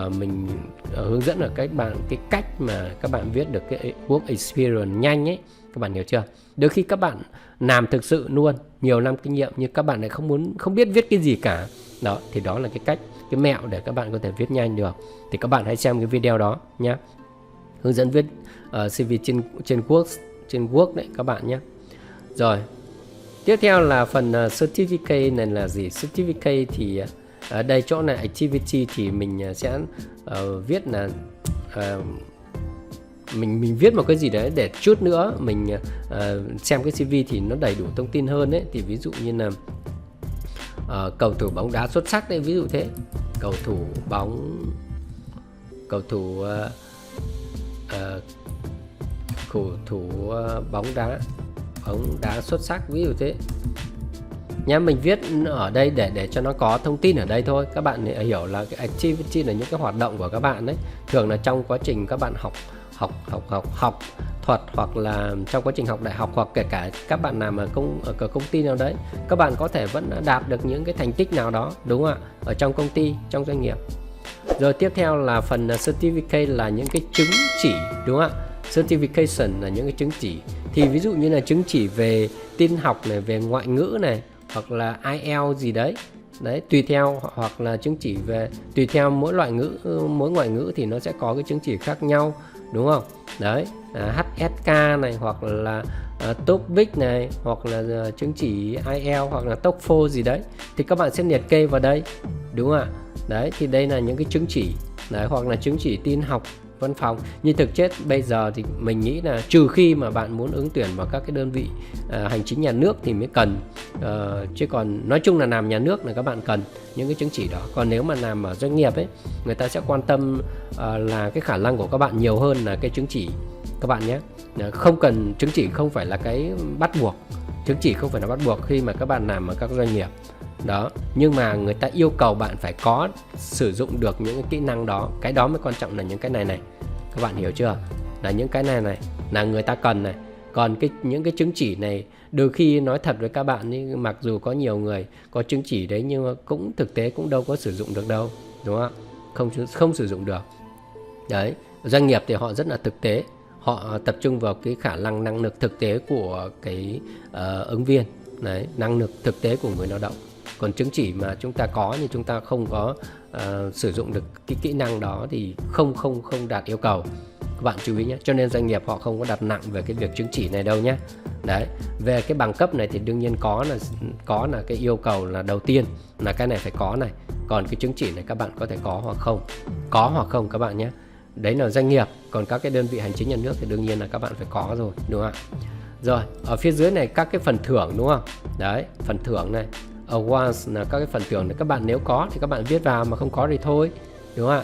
mình hướng dẫn ở các bạn cái cách mà các bạn viết được cái work experience nhanh ấy, các bạn hiểu chưa? Đôi khi các bạn làm thực sự luôn nhiều năm kinh nghiệm nhưng các bạn lại không biết viết cái gì cả. Đó, thì đó là cái cách, cái mẹo để các bạn có thể viết nhanh được. Thì các bạn hãy xem cái video đó nhé, hướng dẫn viết CV trên Word đấy các bạn nhé. Rồi tiếp theo là phần certificate này là gì? Certificate thì ở đây chỗ này activity thì mình sẽ viết là mình viết một cái gì đấy để chút nữa mình xem cái CV thì nó đầy đủ thông tin hơn ấy. Thì ví dụ như là cầu thủ bóng đá xuất sắc đấy, ví dụ thế, cầu thủ bóng đá xuất sắc, ví dụ thế nhá. Mình viết ở đây để cho nó có thông tin ở đây thôi. Các bạn hiểu là cái activity là những cái hoạt động của các bạn đấy, thường là trong quá trình các bạn học thuật, hoặc là trong quá trình học đại học, hoặc kể cả các bạn làm ở công ty nào đấy, các bạn có thể vẫn đạt được những cái thành tích nào đó, đúng không ạ, ở trong công ty, trong doanh nghiệp. Rồi tiếp theo là phần certificate là những cái chứng chỉ, đúng không ạ? Certification là những cái chứng chỉ. Thì ví dụ như là chứng chỉ về tin học này, về ngoại ngữ này, hoặc là IELTS gì đấy. Đấy, tùy theo, hoặc là chứng chỉ về tùy theo mỗi ngoại ngữ thì nó sẽ có cái chứng chỉ khác nhau, đúng không? Đấy, HSK này, hoặc là TOEIC này, hoặc là chứng chỉ IELTS, hoặc là TOEFL gì đấy, thì các bạn sẽ liệt kê vào đây, đúng không ạ? Đấy, thì đây là những cái chứng chỉ đấy, hoặc là chứng chỉ tin học văn phòng. Nhưng thực chất bây giờ thì mình nghĩ là trừ khi mà bạn muốn ứng tuyển vào các cái đơn vị hành chính nhà nước thì mới cần, chứ còn nói chung là làm nhà nước là các bạn cần những cái chứng chỉ đó. Còn nếu mà làm ở doanh nghiệp ấy, người ta sẽ quan tâm là cái khả năng của các bạn nhiều hơn là cái chứng chỉ các bạn nhé. Không cần chứng chỉ, không phải là cái bắt buộc. Chứng chỉ không phải là bắt buộc khi mà các bạn làm ở các doanh nghiệp đó, nhưng mà người ta yêu cầu bạn phải có sử dụng được những cái kỹ năng đó. Cái đó mới quan trọng, là những cái này các bạn hiểu chưa, là những cái này là người ta cần này. Còn những cái chứng chỉ này, đôi khi nói thật với các bạn ấy, mặc dù có nhiều người có chứng chỉ đấy, nhưng mà cũng thực tế cũng đâu có sử dụng được đâu, đúng không ạ? Không sử dụng được. Đấy, doanh nghiệp thì họ rất là thực tế, họ tập trung vào cái khả năng lực thực tế của cái ứng viên đấy, năng lực thực tế của người lao động. Còn chứng chỉ mà chúng ta có nhưng chúng ta không có sử dụng được cái kỹ năng đó thì không đạt yêu cầu. Các bạn chú ý nhé. Cho nên doanh nghiệp họ không có đặt nặng về cái việc chứng chỉ này đâu nhé. Đấy, về cái bằng cấp này thì đương nhiên có là cái yêu cầu là đầu tiên là cái này phải có này. Còn cái chứng chỉ này các bạn có thể có hoặc không các bạn nhé. Đấy là doanh nghiệp. Còn các cái đơn vị hành chính nhà nước thì đương nhiên là các bạn phải có rồi, đúng không ạ? Rồi, ở phía dưới này các cái phần thưởng, đúng không? Đấy, phần thưởng này, awards là các cái phần thưởng này, các bạn nếu có thì các bạn viết vào, mà không có thì thôi, đúng không ạ?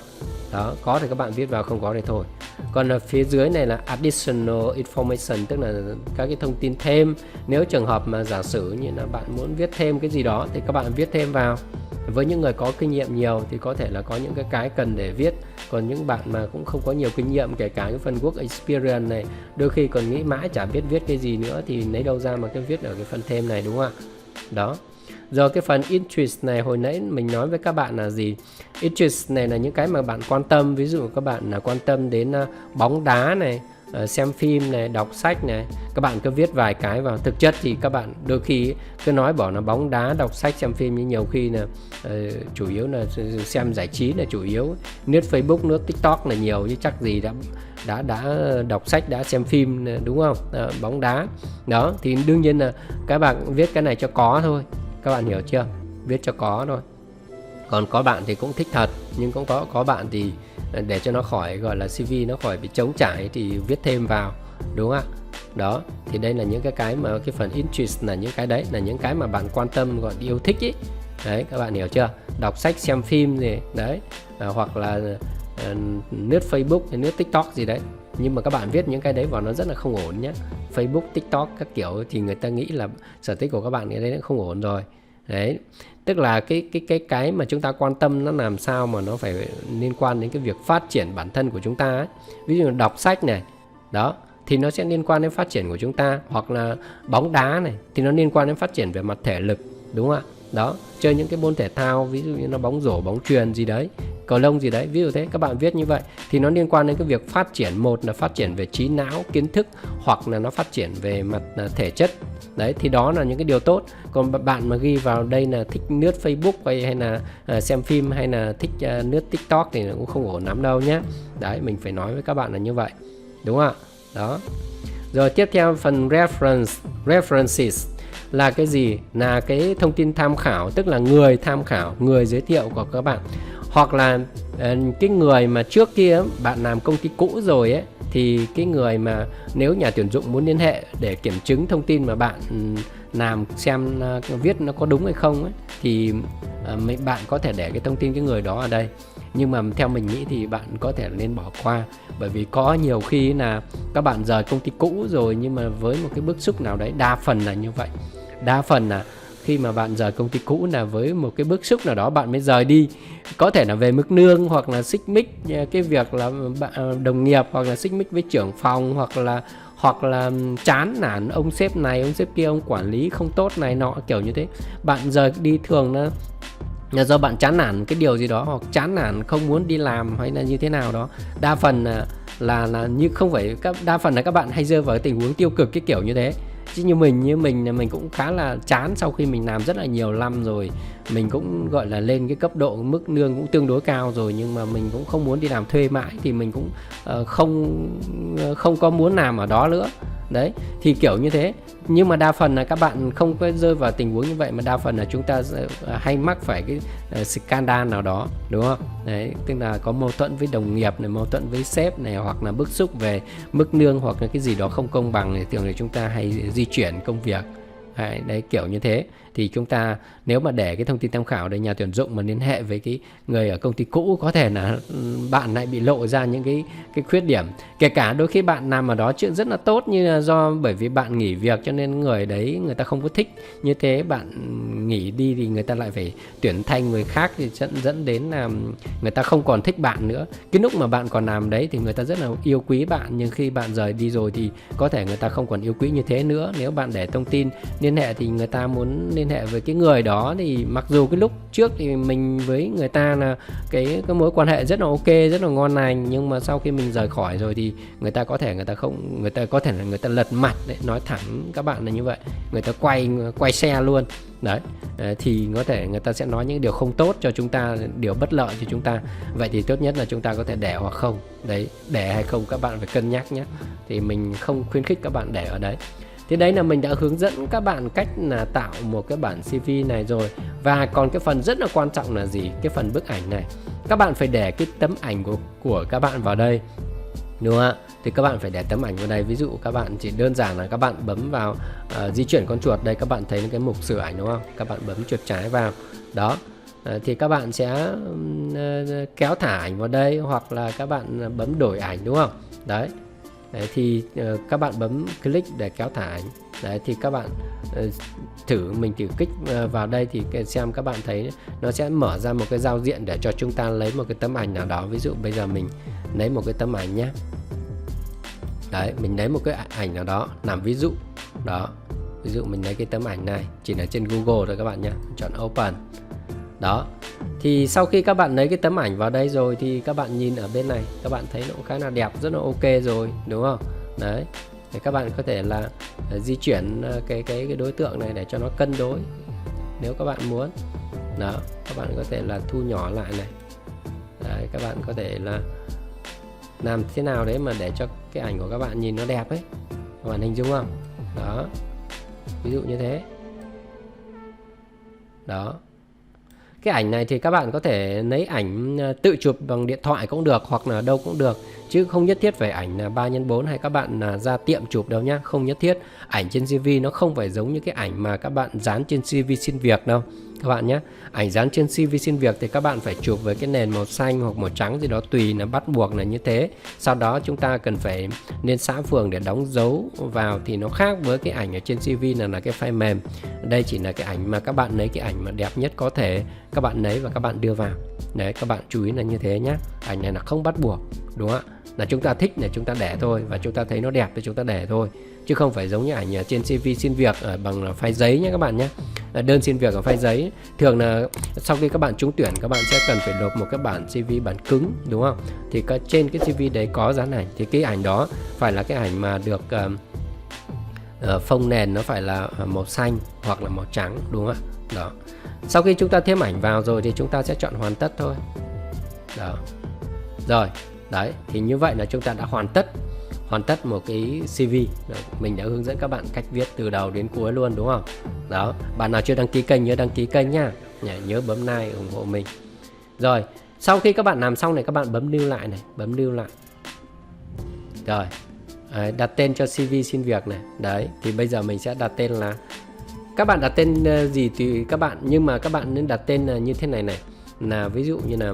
Đó, có thì các bạn viết vào, không có thì thôi. Còn ở phía dưới này là additional information, tức là các cái thông tin thêm. Nếu trường hợp mà giả sử như là bạn muốn viết thêm cái gì đó thì các bạn viết thêm vào. Với những người có kinh nghiệm nhiều thì có thể là có những cái cần để viết. Còn những bạn mà cũng không có nhiều kinh nghiệm, kể cả cái phần work experience này, đôi khi còn nghĩ mãi chả biết viết cái gì nữa, thì lấy đâu ra mà cái viết ở cái phần thêm này, đúng không ạ? Đó. Rồi cái phần interest này, hồi nãy mình nói với các bạn là gì? Interest này là những cái mà bạn quan tâm. Ví dụ các bạn là quan tâm đến bóng đá này, xem phim này, đọc sách này, các bạn cứ viết vài cái vào. Thực chất thì các bạn đôi khi cứ nói bảo là bóng đá, đọc sách, xem phim, nhưng nhiều khi là chủ yếu là xem giải trí là chủ yếu. Lướt Facebook, lướt TikTok là nhiều, chứ chắc gì đã đọc sách, đã xem phim, đúng không? Bóng đá đó thì đương nhiên là các bạn viết cái này cho có thôi. Các bạn hiểu chưa? Viết cho có thôi. Còn có bạn thì cũng thích thật, nhưng cũng có bạn thì để cho nó khỏi gọi là CV nó khỏi bị trống trải thì viết thêm vào, đúng không ạ? Đó, thì đây là những cái mà cái phần interest là những cái đấy, là những cái mà bạn quan tâm, gọi yêu thích ấy. Đấy, các bạn hiểu chưa? Đọc sách, xem phim gì đấy, hoặc là lướt Facebook hay lướt TikTok gì đấy. Nhưng mà các bạn viết những cái đấy vào nó rất là không ổn nhé. Facebook, TikTok các kiểu thì người ta nghĩ là sở thích của các bạn cái đấy không ổn rồi. Đấy, tức là cái mà chúng ta quan tâm nó làm sao mà nó phải liên quan đến cái việc phát triển bản thân của chúng ta ấy. Ví dụ đọc sách này, đó thì nó sẽ liên quan đến phát triển của chúng ta. Hoặc là bóng đá này thì nó liên quan đến phát triển về mặt thể lực, đúng không ạ? Đó, chơi những cái môn thể thao, ví dụ như nó bóng rổ, bóng chuyền gì đấy, cầu lông gì đấy, ví dụ thế, các bạn viết như vậy thì nó liên quan đến cái việc phát triển. Một là phát triển về trí não, kiến thức, hoặc là nó phát triển về mặt thể chất. Đấy, thì đó là những cái điều tốt. Còn bạn mà ghi vào đây là thích lướt Facebook hay là xem phim, hay là thích lướt TikTok thì cũng không ổn lắm đâu nhé. Đấy, mình phải nói với các bạn là như vậy, đúng không ạ? Đó. Rồi tiếp theo phần references là cái gì? Là cái thông tin tham khảo, tức là người tham khảo, người giới thiệu của các bạn. Hoặc là cái người mà trước kia bạn làm công ty cũ rồi ấy, thì cái người mà nếu nhà tuyển dụng muốn liên hệ để kiểm chứng thông tin mà bạn làm xem viết nó có đúng hay không ấy, thì bạn có thể để cái thông tin cái người đó ở đây. Nhưng mà theo mình nghĩ thì bạn có thể nên bỏ qua, bởi vì có nhiều khi là các bạn rời công ty cũ rồi nhưng mà với một cái bức xúc nào đấy, đa phần là như vậy. Đa phần là khi mà bạn rời công ty cũ là với một cái bức xúc nào đó bạn mới rời đi, có thể là về mức lương, hoặc là xích mích cái việc là đồng nghiệp, hoặc là xích mích với trưởng phòng, hoặc là chán nản ông sếp này ông sếp kia, ông quản lý không tốt này nọ, kiểu như thế. Bạn rời đi thường là do bạn chán nản cái điều gì đó, hoặc chán nản không muốn đi làm, hay là như thế nào đó. Đa phần là như không phải đa phần là các bạn hay rơi vào tình huống tiêu cực cái kiểu như thế. Chứ như mình cũng khá là chán sau khi mình làm rất là nhiều năm rồi, mình cũng gọi là lên cái cấp độ mức lương cũng tương đối cao rồi, nhưng mà mình cũng không muốn đi làm thuê mãi, thì mình cũng không có muốn làm ở đó nữa. Đấy, thì kiểu như thế. Nhưng mà đa phần là các bạn không có rơi vào tình huống như vậy, mà đa phần là chúng ta hay mắc phải cái scandal nào đó, đúng không? Đấy, tức là có mâu thuẫn với đồng nghiệp này, mâu thuẫn với sếp này, hoặc là bức xúc về mức lương, hoặc là cái gì đó không công bằng, thì thường là chúng ta hay di chuyển công việc. Đấy, kiểu như thế. Thì chúng ta nếu mà để cái thông tin tham khảo để nhà tuyển dụng mà liên hệ với cái người ở công ty cũ, có thể là bạn lại bị lộ ra những cái khuyết điểm. Kể cả đôi khi bạn làm ở đó chuyện rất là tốt, như là do bởi vì bạn nghỉ việc cho nên người đấy người ta không có thích như thế, bạn nghỉ đi thì người ta lại phải tuyển thay người khác, thì dẫn đến là người ta không còn thích bạn nữa. Cái lúc mà bạn còn làm đấy thì người ta rất là yêu quý bạn, nhưng khi bạn rời đi rồi thì có thể người ta không còn yêu quý như thế nữa. Nếu bạn để thông tin liên hệ thì người ta muốn liên hệ với cái người đó, thì mặc dù cái lúc trước thì mình với người ta là cái mối quan hệ rất là ok, rất là ngon lành, nhưng mà sau khi mình rời khỏi rồi thì người ta có thể người ta lật mặt đấy, nói thẳng các bạn là như vậy, người ta quay xe luôn. Đấy, thì có thể người ta sẽ nói những điều không tốt cho chúng ta, điều bất lợi cho chúng ta. Vậy thì tốt nhất là chúng ta có thể để hoặc không. Đấy, để hay không các bạn phải cân nhắc nhé. Thì mình không khuyến khích các bạn để ở đấy. Thế đấy là mình đã hướng dẫn các bạn cách là tạo một cái bản CV này rồi. Và còn cái phần rất là quan trọng là gì? Cái phần bức ảnh này. Các bạn phải để cái tấm ảnh của các bạn vào đây, đúng không ạ? Thì các bạn phải để tấm ảnh vào đây. Ví dụ các bạn chỉ đơn giản là các bạn bấm vào di chuyển con chuột đây, các bạn thấy cái mục sửa ảnh đúng không? Các bạn bấm chuột trái vào. Đó. Thì các bạn sẽ kéo thả ảnh vào đây, hoặc là các bạn bấm đổi ảnh, đúng không? Đấy. Đấy, thì các bạn bấm click để kéo thả ảnh. Đấy, thì các bạn mình thử kích vào đây thì xem các bạn thấy nó sẽ mở ra một cái giao diện để cho chúng ta lấy một cái tấm ảnh nào đó. Ví dụ bây giờ mình lấy một cái tấm ảnh nhé. Đấy, mình lấy một cái ảnh nào đó làm ví dụ. Đó, ví dụ mình lấy cái tấm ảnh này, chỉ là trên Google thôi các bạn nhé. Chọn Open. Đó, thì sau khi các bạn lấy cái tấm ảnh vào đây rồi thì các bạn nhìn ở bên này, các bạn thấy nó cũng khá là đẹp, rất là ok rồi, đúng không? Đấy, thì các bạn có thể là di chuyển cái đối tượng này để cho nó cân đối nếu các bạn muốn. Đó, các bạn có thể là thu nhỏ lại này. Đấy, các bạn có thể là làm thế nào đấy mà để cho cái ảnh của các bạn nhìn nó đẹp ấy. Các bạn hình dung không? Đó, ví dụ như thế. Đó. Cái ảnh này thì các bạn có thể lấy ảnh tự chụp bằng điện thoại cũng được, hoặc là đâu cũng được, chứ không nhất thiết phải ảnh là 3x4 hay các bạn ra tiệm chụp đâu nhá. Không nhất thiết. Ảnh trên CV nó không phải giống như cái ảnh mà các bạn dán trên CV xin việc đâu các bạn nhé. Ảnh dán trên CV xin việc thì các bạn phải chụp với cái nền màu xanh hoặc màu trắng gì đó, tùy, là bắt buộc là như thế. Sau đó chúng ta cần phải lên xã phường để đóng dấu vào, thì nó khác với cái ảnh ở trên CV là cái file mềm. Đây chỉ là cái ảnh mà các bạn lấy cái ảnh mà đẹp nhất có thể, các bạn lấy và các bạn đưa vào. Đấy, các bạn chú ý là như thế nhé. Ảnh này là không bắt buộc, đúng không ạ? Là chúng ta thích là chúng ta để thôi, và chúng ta thấy nó đẹp thì chúng ta để thôi, chứ không phải giống như ảnh trên CV xin việc ở bằng file giấy nhé các bạn nhé. Đơn xin việc ở file giấy thường là sau khi các bạn trúng tuyển, các bạn sẽ cần phải nộp một cái bản CV bản cứng, đúng không? Thì trên cái CV đấy có dán ảnh, thì cái ảnh đó phải là cái ảnh mà được phông nền nó phải là màu xanh hoặc là màu trắng, đúng không ạ? Đó. Sau khi chúng ta thêm ảnh vào rồi thì chúng ta sẽ chọn hoàn tất thôi. Đó. Rồi, đấy, thì như vậy là chúng ta đã hoàn tất một cái CV. Mình đã hướng dẫn các bạn cách viết từ đầu đến cuối luôn, đúng không? Đó, bạn nào chưa đăng ký kênh nhớ đăng ký kênh nhá. Nhớ bấm like ủng hộ mình. Rồi, sau khi các bạn làm xong này, các bạn bấm lưu lại này, bấm lưu lại. Rồi, đấy, đặt tên cho CV xin việc này. Đấy, thì bây giờ mình sẽ đặt tên là, các bạn đặt tên gì tùy các bạn, nhưng mà các bạn nên đặt tên là như thế này này, là ví dụ như là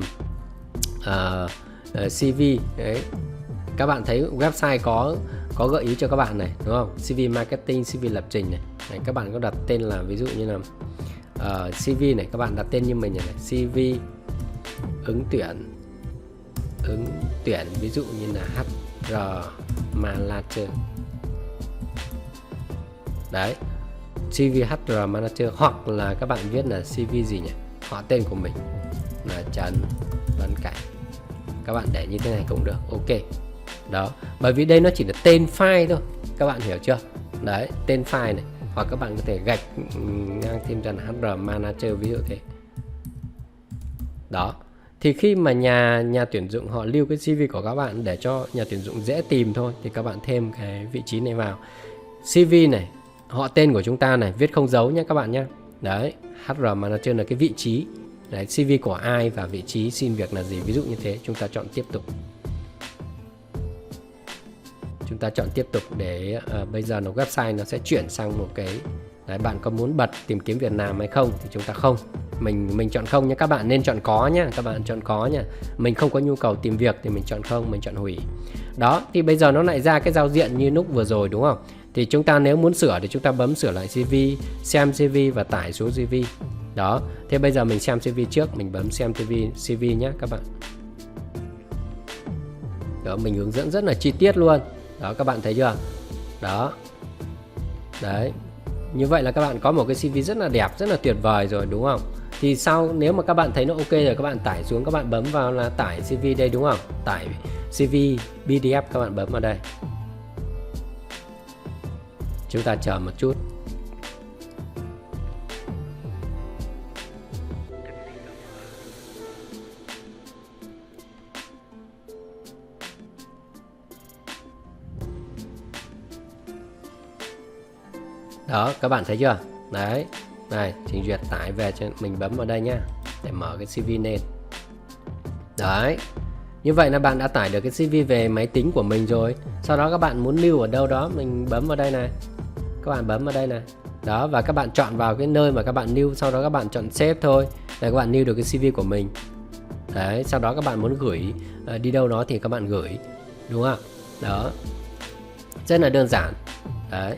CV đấy. Các bạn thấy website có gợi ý cho các bạn này, đúng không? CV marketing, CV lập trình này. Đấy, các bạn có đặt tên là ví dụ như là CV này, các bạn đặt tên như mình này, CV ứng tuyển ví dụ như là HR Manager. Đấy, CV HR Manager, hoặc là các bạn viết là CV gì nhỉ? Họ tên của mình là Trần Văn Cảnh. Các bạn để như thế này cũng được, ok. Đó, bởi vì đây nó chỉ là tên file thôi, các bạn hiểu chưa? Đấy, tên file này, hoặc các bạn có thể gạch ngang thêm dần HR Manager ví dụ thế. Đó, thì khi mà nhà tuyển dụng họ lưu cái CV của các bạn để cho nhà tuyển dụng dễ tìm thôi, thì các bạn thêm cái vị trí này vào. CV này, họ tên của chúng ta này, viết không dấu nhé các bạn nhé. Đấy, HR Manager là cái vị trí. Đấy, CV của ai và vị trí xin việc là gì, ví dụ như thế. Chúng ta chọn tiếp tục. Chúng ta chọn tiếp tục để bây giờ nó website nó sẽ chuyển sang một cái. Đấy, bạn có muốn bật tìm kiếm việc làm hay không thì chúng ta không. Mình chọn không nhé, các bạn nên chọn có nhé, các bạn chọn có nhé. Mình không có nhu cầu tìm việc thì mình chọn không, mình chọn hủy. Đó, thì bây giờ nó lại ra cái giao diện như lúc vừa rồi đúng không? Thì chúng ta nếu muốn sửa thì chúng ta bấm sửa lại CV, xem CV và tải xuống CV. Đó, thế bây giờ mình xem CV trước, mình bấm xem CV nhé các bạn. Đó, mình hướng dẫn rất là chi tiết luôn. Đó, các bạn thấy chưa? Đó. Đấy. Như vậy là các bạn có một cái CV rất là đẹp, rất là tuyệt vời rồi đúng không? Thì sau nếu mà các bạn thấy nó ok rồi, các bạn tải xuống, các bạn bấm vào là tải CV đây đúng không? Tải CV PDF, các bạn bấm vào đây. Chúng ta chờ một chút. Đó, các bạn thấy chưa? Đấy, này, trình duyệt tải về cho mình, bấm vào đây nhá, để mở cái CV lên. Đấy, như vậy là bạn đã tải được cái CV về máy tính của mình rồi. Sau đó các bạn muốn lưu ở đâu đó, mình bấm vào đây này. Các bạn bấm vào đây này. Đó, và các bạn chọn vào cái nơi mà các bạn lưu, sau đó các bạn chọn save thôi. Để các bạn lưu được cái CV của mình. Đấy, sau đó các bạn muốn gửi đi đâu đó thì các bạn gửi, đúng không? Đó, rất là đơn giản. Đấy.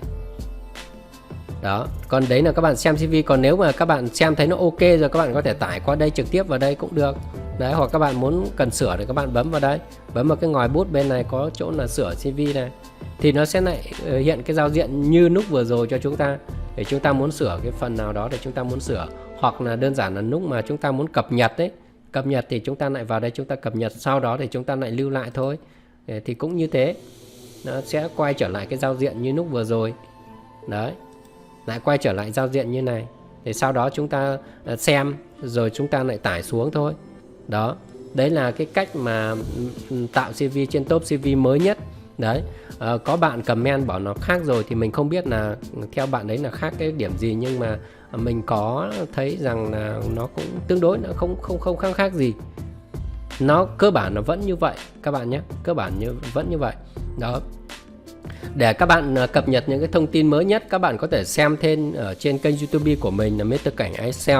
Đó, còn đấy là các bạn xem CV. Còn nếu mà các bạn xem thấy nó ok rồi, các bạn có thể tải qua đây trực tiếp vào đây cũng được. Đấy, hoặc các bạn muốn cần sửa thì các bạn bấm vào đây, bấm vào cái ngòi bút bên này có chỗ là sửa CV này, thì nó sẽ lại hiện cái giao diện như lúc vừa rồi cho chúng ta. Để chúng ta muốn sửa cái phần nào đó để chúng ta muốn sửa, hoặc là đơn giản là lúc mà chúng ta muốn cập nhật đấy, cập nhật thì chúng ta lại vào đây chúng ta cập nhật, sau đó thì chúng ta lại lưu lại thôi. Thì cũng như thế, nó sẽ quay trở lại cái giao diện như lúc vừa rồi. Đấy, lại quay trở lại giao diện như này. Thì sau đó chúng ta xem rồi chúng ta lại tải xuống thôi. Đó, đấy là cái cách mà tạo CV trên top CV mới nhất. Đấy, có bạn comment bảo nó khác rồi thì mình không biết là theo bạn đấy là khác cái điểm gì, nhưng mà mình có thấy rằng là nó cũng tương đối, nó không khác gì. Nó cơ bản nó vẫn như vậy các bạn nhé, cơ bản vẫn như vậy. Đó, để các bạn cập nhật những cái thông tin mới nhất, các bạn có thể xem thêm ở trên kênh YouTube của mình là Mr. Cảnh Excel.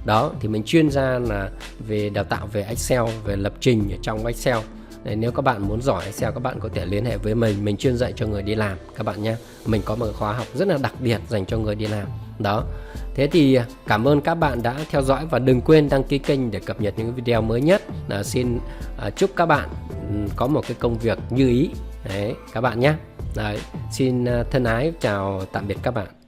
Đó, thì mình chuyên gia là về đào tạo về Excel, về lập trình ở trong Excel. Để nếu các bạn muốn giỏi Excel, các bạn có thể liên hệ với mình chuyên dạy cho người đi làm các bạn nhé. Mình có một khóa học rất là đặc biệt dành cho người đi làm. Đó, thế thì cảm ơn các bạn đã theo dõi và đừng quên đăng ký kênh để cập nhật những video mới nhất. Xin chúc các bạn có một cái công việc như ý. Đấy, các bạn nhé. Đấy, xin thân ái chào tạm biệt các bạn.